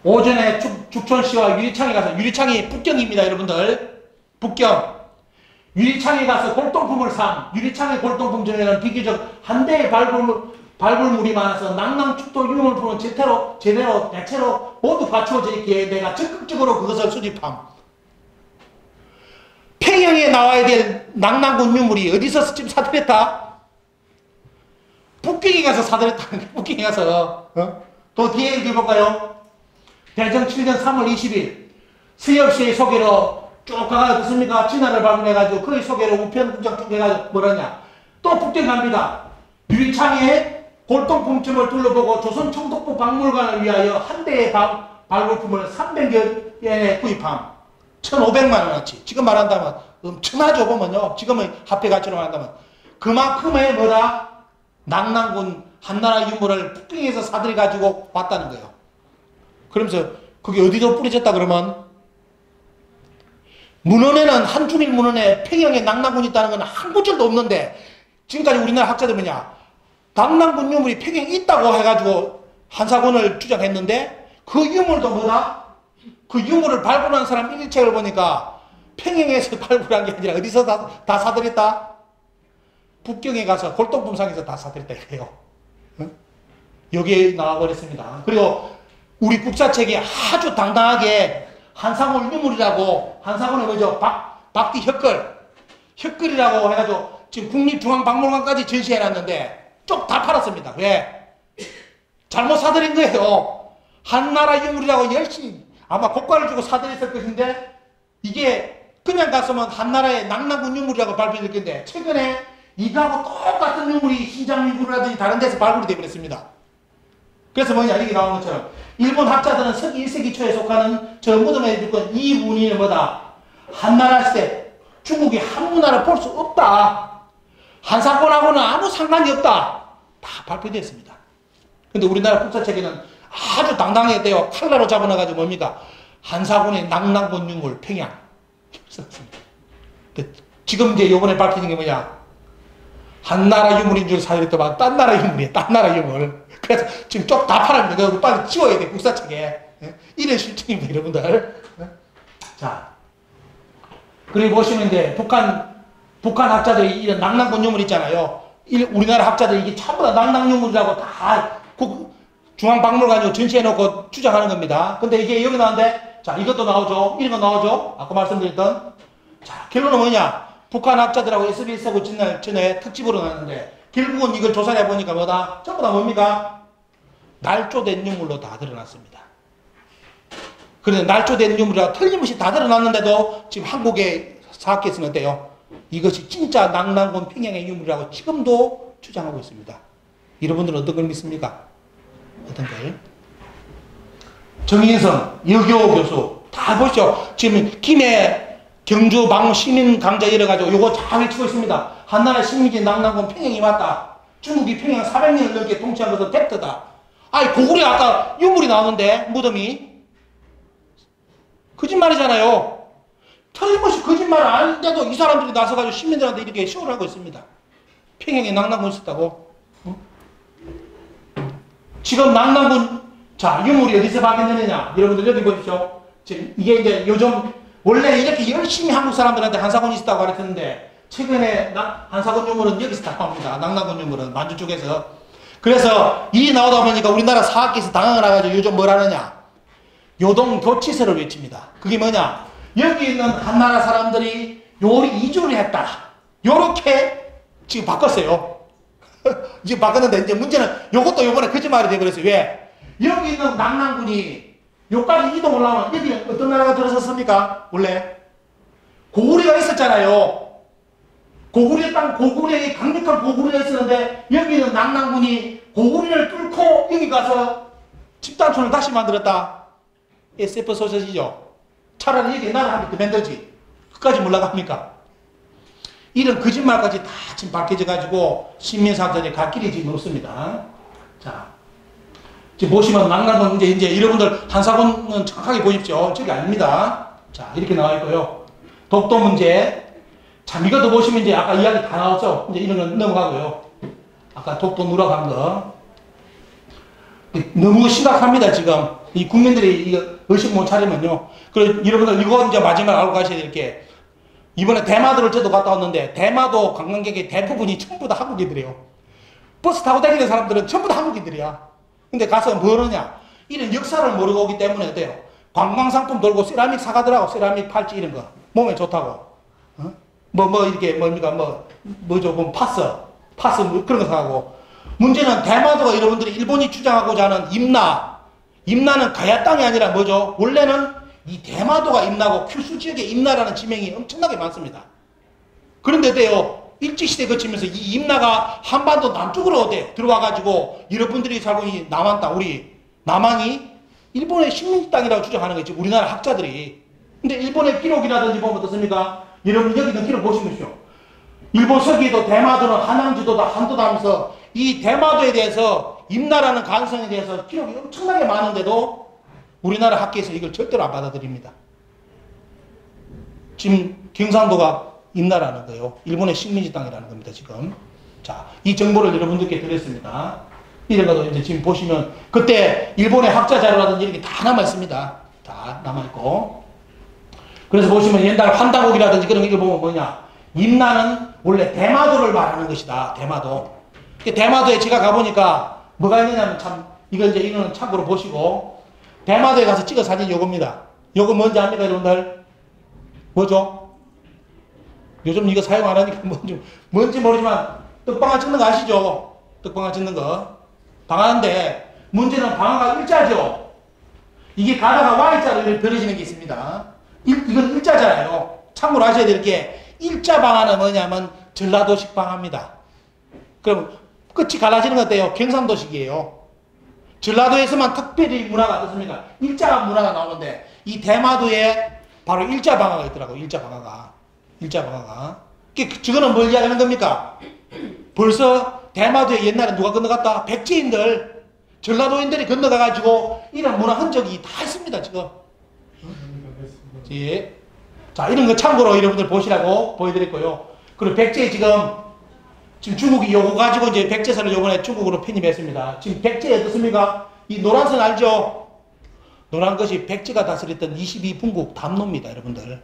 오전에 죽촌시와 유리창에 가서, 유리창이 북경입니다, 여러분들. 북경. 유리창에 가서 골동품을 유리창의 골동품 중에는 비교적 한 대의 발굴물이 많아서 낙랑축도 유물품은 제대로 대체로 모두 갖추어져 있기에 내가 적극적으로 그것을 수집함. 평양에 나와야 될 낙랑군 유물이 어디서 지금 사들였다? 북경에 가서 사들였다는 게 북경에 가서. 또 뒤에 읽어볼까요? 대정 7년 3월 20일 수엽씨의 소개로 쭉 가가 어떻습니까? 진화를 발굴해가지고 그의 소개로 우편국장 쭉 해가지고 뭐라냐? 또 북경 갑니다. 유리창에 골동품점을 둘러보고 조선 총독부 박물관을 위하여 한 대의 발굴품을 300여 개에 구입함. 1,500만 원어치. 지금 말한다면 엄청나죠, 보면요. 지금의 화폐 가치로 말한다면. 그만큼의 뭐다? 낙랑군 한나라 유물을 북경에서 사들이 가지고 왔다는 거예요. 그러면서 그게 어디서 뿌려졌다 그러면 문헌에는 한중일 문헌에 평양에 낙랑군이 있다는 건 한 구절도 없는데 지금까지 우리나라 학자들 뭐냐? 낙랑군 유물이 평양에 있다고 해가지고 한사군을 주장했는데 그 유물도 뭐다? 그 유물을 발굴한 사람 일책을 보니까 평양에서 발굴한 게 아니라 어디서 다 사들였다? 북경에 가서 골동품상에서 다 사들였다 이거예요. 여기에 나와버렸습니다. 그리고 우리 국사책이 아주 당당하게 한사골 유물이라고, 한사골은 뭐죠? 박디 혁걸이라고 해가지고 지금 국립중앙박물관까지 전시해놨는데 쪽 다 팔았습니다. 왜? 잘못 사들인 거예요. 한나라 유물이라고 열심히 아마 고가를 주고 사들였을 것인데 이게 그냥 갔으면 한나라의 낙랑군 유물이라고 발표될 건데 최근에 이거하고 똑같은 유물이 신장 유물이라든지 다른 데서 발굴이 되어버렸습니다. 그래서 뭐냐, 이게 나오는 것처럼 일본 학자들은 서기 1세기 초에 속하는 저 무덤에 죽은 이 문인은 뭐다? 한나라 시대 중국이 한문화를 볼 수 없다. 한사건하고는 아무 상관이 없다. 다 발표되었습니다. 근데 우리나라 국사책에는 아주 당당하게 떼어 칼라로 잡아놔가지고 뭡니까? 한사군의 낙랑군 유물 평양. 지금 이제 요번에 밝혀진 게 뭐냐? 한나라 유물인 줄 사들였더만 딴 나라 유물이에요. 딴 나라 유물. 그래서 지금 쪽 다 팔았는데 그거 빨리 지워야 돼, 국사책에. 이런 실정입니다, 여러분들. 자, 그리고 보시면 이제 북한 학자들이 이런 낙랑군 유물 있잖아요. 우리나라 학자들이 이게 전부 다 낙랑 유물이라고 다 중앙박물관에 전시해놓고 주장하는 겁니다. 근데 이게 여기 나오는데, 자, 이것도 나오죠. 이런 거 나오죠. 아까 말씀드렸던. 자, 결론은 뭐냐? 북한 학자들하고 SBS하고 전에 특집으로 나왔는데, 결국은 이걸 조사를 해보니까 뭐다? 전부 다 뭡니까? 날조된 유물로 다 드러났습니다. 그런데 날조된 유물이라 틀림없이 다 드러났는데도 지금 한국의 사학계에서는 어때요? 이것이 진짜 낙랑군 평양의 유물이라고 지금도 주장하고 있습니다. 여러분들은 어떤 걸 믿습니까? 어떤 걸? 정인성, 여교 교수 다 보시죠. 지금 김해, 경주, 방문 시민 강좌 이래가지고 요거 잘 외치고 있습니다. 한나라 식민지 낙랑군 평양이 맞다. 중국이 평양 400년을 넘게 통치한 것은 팩트다. 아니 고구려 아까 유물이 나오는데 무덤이 거짓말이잖아요. 틀림없이 거짓말을 아는데도 이 사람들이 나서가지고 시민들한테 이렇게 쇼를 하고 있습니다. 평양에 낙랑군 있었다고. 응? 지금 낙랑군, 자, 유물이 어디서 발견되느냐? 여러분들 여기 보십시오. 지금 이게 이제 요즘 원래 이렇게 열심히 한국 사람들한테 한사군이 있었다고 가르쳤는데 최근에 한사군 유물은 여기서 다 나옵니다. 낙랑군 유물은 만주 쪽에서. 그래서 일이 나오다 보니까 우리나라 사학계에서 당황을 해가지고 요즘 뭘 하느냐? 요동교치설을 외칩니다. 그게 뭐냐? 여기 있는 한나라 사람들이 요리 이주를 했다. 요렇게 지금 바꿨어요. 지금 바꿨는데 이제 문제는 요것도 요번에 거짓말이 되어버렸어요. 왜? 여기 있는 낙랑군이 요까지 이동 올라오면 여기 어떤 나라가 들어섰습니까? 원래 고구려가 있었잖아요. 고구려 땅, 고구려에 강력한 고구려가 있었는데 여기는 낙랑군이 고구려를 뚫고 여기 가서 집단촌을 다시 만들었다. SF 소설이죠. 차라리 여기 나라 한 개 더 만들지. 끝까지 몰라갑니까? 이런 거짓말까지 다 지금 밝혀져가지고 신민사학자들이 갈 길이 지금 없습니다. 자, 지금 보시면 낙랑군 이제 여러분들 한사군은 정확하게 보십시오. 저기 아닙니다. 자, 이렇게 나와 있고요. 독도 문제. 참, 이것도 보시면 이제 아까 이야기 다 나왔죠? 이제 이런 건 넘어가고요. 아까 독도 누락한 거. 너무 심각합니다, 지금. 이 국민들이 이거 의식 못 차리면요. 그리고 여러분들 이거 이제 마지막에 알고 가셔야 될 게, 이번에 대마도를 저도 갔다 왔는데, 대마도 관광객의 대부분이 전부 다 한국인들이에요. 버스 타고 다니는 사람들은 전부 다 한국인들이야. 근데 가서 뭐 하느냐? 이런 역사를 모르고 오기 때문에 어때요? 관광상품 돌고 세라믹 사가더라고. 세라믹 팔찌 이런 거. 몸에 좋다고. 어? 이렇게, 뭡니까, 뭐죠, 파스 뭐 그런 거 사가고. 문제는 대마도가 여러분들이 일본이 주장하고자 하는 임나는 가야 땅이 아니라 뭐죠? 원래는 이 대마도가 임나고 큐슈 지역의 임나라는 지명이 엄청나게 많습니다. 그런데 어때요? 일제시대 거치면서 이 임나가 한반도 남쪽으로 어때요? 들어와가지고 여러분들이 살고 있는 남한 땅, 우리 남한이 일본의 식민지 땅이라고 주장하는 거지, 우리나라 학자들이. 근데 일본의 기록이라든지 보면 어떻습니까? 여러분 여기 있는 기록 보시면요. 일본 서기에도 대마도는 한양지도다, 한도다 하면서 이 대마도에 대해서 임나라는 가능성에 대해서 기록이 엄청나게 많은데도 우리나라 학계에서 이걸 절대로 안 받아들입니다. 지금 경상도가 임나라는 거예요. 일본의 식민지 땅이라는 겁니다, 지금. 자, 이 정보를 여러분들께 드렸습니다. 이런 것도 이제 지금 보시면 그때 일본의 학자 자료라든지 이런 게 다 남아있습니다. 다 남아있고. 그래서 보시면 옛날 환다곡이라든지 그런 걸 보면 뭐냐. 임나는 원래 대마도를 말하는 것이다. 대마도. 대마도에 제가 가보니까 뭐가 있느냐면 참, 이거는 참고로 보시고, 대마도에 가서 찍은 사진이 요겁니다. 요거 뭔지 압니까, 여러분들? 뭐죠? 요즘 이거 사용 안 하니까 뭔지 모르지만, 떡방아 찍는 거 아시죠? 떡방아 찍는 거. 방아인데, 문제는 방아가 일자죠? 이게 가다가 Y자로 벌어지는 게 있습니다. 이건 일자잖아요. 참고로 아셔야 될 게, 일자 방아는 뭐냐면, 전라도식 방아입니다. 그럼, 끝이 갈라지는 건 어때요? 경상도식이에요. 전라도에서만 특별히 문화가 어떻습니까? 일자 문화가 나오는데, 이 대마도에 바로 일자 방아가 있더라고요. 일자 방아가. 일자 방아가. 저거는 뭘 이야기하는 겁니까? 벌써 대마도에 옛날에 누가 건너갔다? 백제인들, 전라도인들이 건너가가지고 이런 문화 흔적이 다 있습니다, 지금. 예. 자, 이런 거 참고로 여러분들 보시라고 보여드렸고요. 그리고 백제 지금 중국이 요거 가지고 이제 백제선을 요번에 중국으로 편입했습니다. 지금 백제 어떻습니까? 이 노란선 알죠? 노란 것이 백제가 다스렸던 22분국 담노입니다, 여러분들.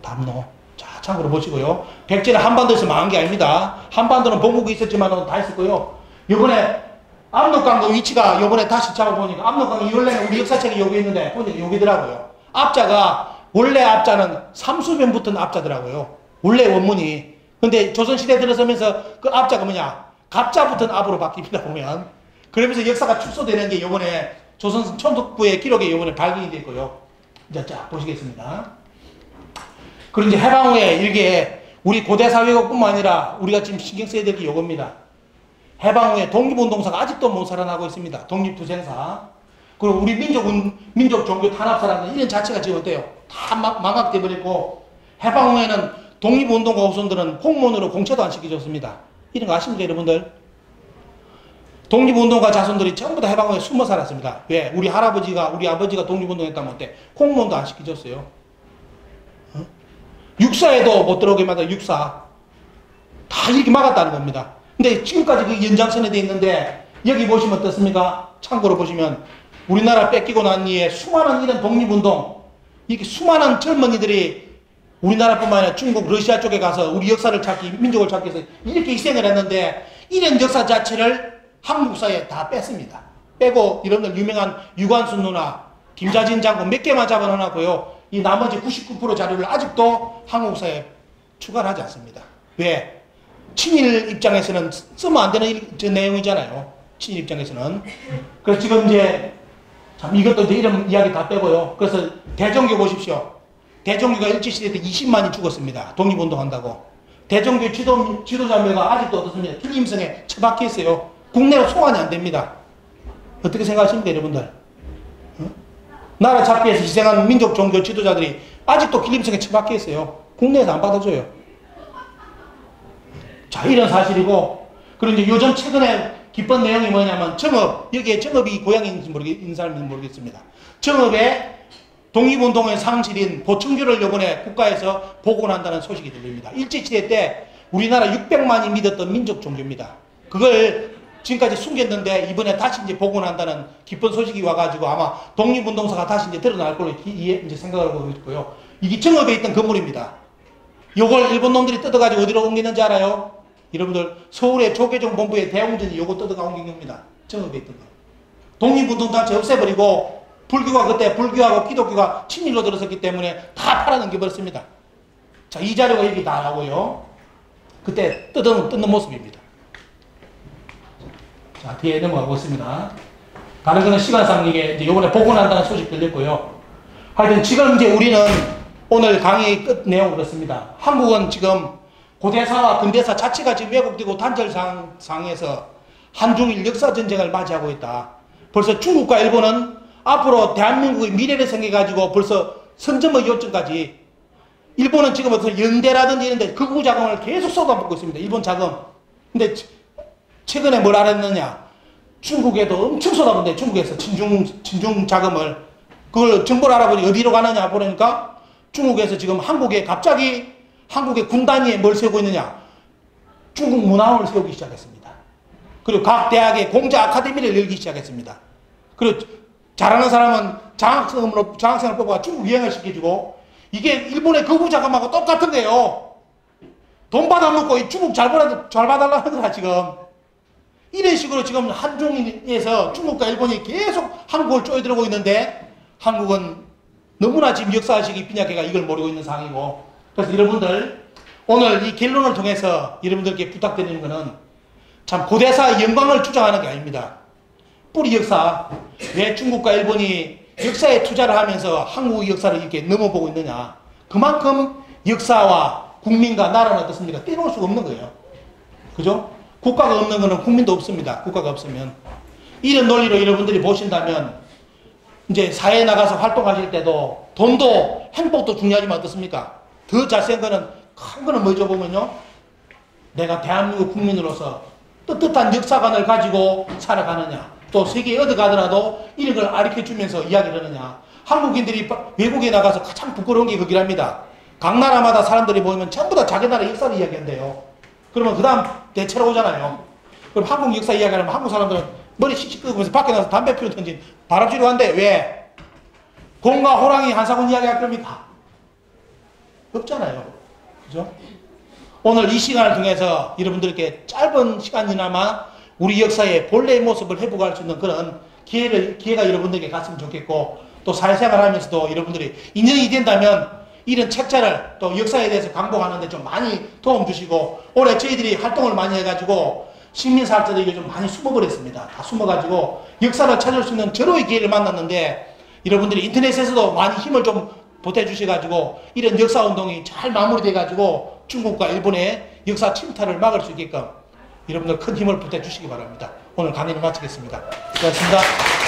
담노. 자, 참고로 보시고요. 백제는 한반도에서 망한 게 아닙니다. 한반도는 본국이 있었지만 다 있었고요. 요번에 압록강도 위치가 요번에 다시 잡아보니까 압록강이 원래는 우리 역사책에 여기 있는데 보니까 여기더라고요. 앞자가 원래 앞자는 삼수변 붙은 앞자더라고요. 원래 원문이. 근데 조선시대 들어서면서 그 앞자가 뭐냐? 갑자 붙은 앞으로 바뀝니다, 보면. 그러면서 역사가 축소되는 게 요번에 조선 천독부의 기록에 요번에 발견이 됐고요. 이제 자, 보시겠습니다. 그리고 이제 해방 후에 이게 우리 고대 사회국뿐만 아니라 우리가 지금 신경 써야 될 게 요겁니다. 해방 후에 독립운동사가 아직도 못 살아나고 있습니다. 독립투쟁사. 그리고 우리 민족 종교 탄압사라는 이런 자체가 지금 어때요? 다 망각돼 버리고 해방 후에는 독립운동가 후손들은 공무원으로 공채도 안 시켜줬습니다. 이런 거 아십니까, 여러분들? 독립운동가 자손들이 전부 다 해방 후에 숨어 살았습니다. 왜? 우리 할아버지가, 우리 아버지가 독립운동했다면 어때? 공무원도 안 시켜줬어요. 어? 육사에도 못 들어오게 막아, 육사. 다 이렇게 막았다는 겁니다. 근데 지금까지 그 연장선에 돼 있는데, 여기 보시면 어떻습니까? 참고로 보시면, 우리나라 뺏기고 난 이후에 수많은 이런 독립운동, 이렇게 수많은 젊은이들이 우리나라뿐만 아니라 중국, 러시아 쪽에 가서 우리 역사를 찾기, 민족을 찾기 위해서 이렇게 희생을 했는데, 이런 역사 자체를 한국사에 다 뺐습니다. 빼고, 여러분들 유명한 유관순 누나, 김자진 장군 몇 개만 잡아놓았고요. 이 나머지 99% 자료를 아직도 한국사에 추가를 하지 않습니다. 왜? 친일 입장에서는 쓰면 안 되는 내용이잖아요. 친일 입장에서는. 그래서 지금 이제, 참, 이것도 이제 이런 이야기 다 빼고요. 그래서 대종교 보십시오. 대종교가 일제시대 때 20만이 죽었습니다. 독립운동 한다고. 대종교 지도자매가 아직도 어떻습니까? 필림성에 처박혀 있어요. 국내로 송환이 안 됩니다. 어떻게 생각하십니까, 여러분들? 어? 나라 찾기 위해서 희생한 민족 종교 지도자들이 아직도 필림성에 처박혀 있어요. 국내에서 안 받아줘요. 자, 이런 사실이고, 그리고 이제 요즘 최근에 기쁜 내용이 뭐냐면, 정읍, 여기에 정읍이 고향인지 있는 사람인지 모르겠습니다. 정읍에 독립운동의 상실인 보충교를 요번에 국가에서 복원한다는 소식이 들립니다. 일제시대 때 우리나라 600만이 믿었던 민족 종교입니다. 그걸 지금까지 숨겼는데 이번에 다시 이제 복원한다는 기쁜 소식이 와가지고 아마 독립운동사가 다시 이제 드러날 걸로 이제 생각을 하고 있고요. 이게 정읍에 있던 건물입니다. 요걸 일본 놈들이 뜯어가지고 어디로 옮기는지 알아요? 여러분들, 서울의 조계종 본부의 대웅전이 요거 뜯어가 옮긴 겁니다. 정읍에 있던 거. 독립운동 단체 없애버리고 불교가 그때 불교하고 기독교가 친일로 들어섰기 때문에 다 팔아넘겨버렸습니다. 자, 이 자료가 여기 다 나오고요. 그때 뜯는 모습입니다. 자, 뒤에 넘어가고 있습니다. 다른 거는 시간상 이게 이제 요번에 복원한다는 소식 들렸고요. 하여튼 지금 이제 우리는 오늘 강의 끝 내용 그렇습니다. 한국은 지금 고대사와 근대사 자체가 지금 왜곡되고 단절상에서 한중일 역사전쟁을 맞이하고 있다. 벌써 중국과 일본은 앞으로 대한민국의 미래를 생각해가지고 벌써 선점의 요점까지 일본은 지금 어떤 연대라든지 이런 데 극우 자금을 계속 쏟아붓고 있습니다. 일본 자금. 근데 최근에 뭘 알았느냐. 중국에도 엄청 쏟아붓는데 중국에서 친중 자금을 그걸 정보를 알아보니 어디로 가느냐 보니까 중국에서 지금 한국에 갑자기 한국의 군단위에 뭘 세우고 있느냐. 중국 문화원을 세우기 시작했습니다. 그리고 각 대학에 공자 아카데미를 열기 시작했습니다. 그리고 잘하는 사람은 장학생을 뽑아 중국 유행을 시켜주고 이게 일본의 극우 자금하고 똑같은데요. 돈 받아먹고 중국 잘 봐달라는 거라 지금. 이런 식으로 지금 한중에서 중국과 일본이 계속 한국을 쪼여들고 있는데 한국은 너무나 지금 역사의식이 빈약해가 이걸 모르고 있는 상황이고, 그래서 여러분들 오늘 이 결론을 통해서 여러분들께 부탁드리는 것은 참 고대사의 영광을 주장하는 게 아닙니다. 뿌리 역사, 왜 중국과 일본이 역사에 투자를 하면서 한국의 역사를 이렇게 넘어보고 있느냐. 그만큼 역사와 국민과 나라는 어떻습니까? 떼놓을 수가 없는 거예요. 그죠? 국가가 없는 거는 국민도 없습니다. 국가가 없으면. 이런 논리로 여러분들이 보신다면 이제 사회에 나가서 활동하실 때도 돈도 행복도 중요하지만 어떻습니까? 더 잘센 거는 큰 거는 뭐죠 보면요. 내가 대한민국 국민으로서 떳떳한 역사관을 가지고 살아가느냐. 또 세계에 어디 가더라도 이런 걸 가르쳐주면서 이야기를 하느냐. 한국인들이 외국에 나가서 가장 부끄러운 게 거기랍니다. 각 나라마다 사람들이 보면 전부 다 자기 나라 역사를 이야기한대요. 그러면 그 다음 대체로 오잖아요. 그럼 한국 역사 이야기하면 한국 사람들은 머리 씩씩 끄면서 밖에 나가서 담배 피우든지 바람쥐로 한대. 왜? 곰과 호랑이 한사군 이야기할 겁니까? 없잖아요. 그죠? 오늘 이 시간을 통해서 여러분들께 짧은 시간이나마 우리 역사의 본래의 모습을 회복할 수 있는 그런 기회가 여러분들에게 갔으면 좋겠고, 또 사회생활 하면서도 여러분들이 인연이 된다면 이런 책자를 또 역사에 대해서 강복하는데 좀 많이 도움 주시고, 올해 저희들이 활동을 많이 해가지고 식민사학자들이 좀 많이 숨어버렸습니다. 다 숨어가지고 역사를 찾을 수 있는 절호의 기회를 만났는데, 여러분들이 인터넷에서도 많이 힘을 좀 보태주셔가지고 이런 역사운동이 잘 마무리돼가지고 중국과 일본의 역사 침탈을 막을 수 있게끔 여러분들 큰 힘을 보태주시기 바랍니다. 오늘 강의를 마치겠습니다. 수고하셨습니다.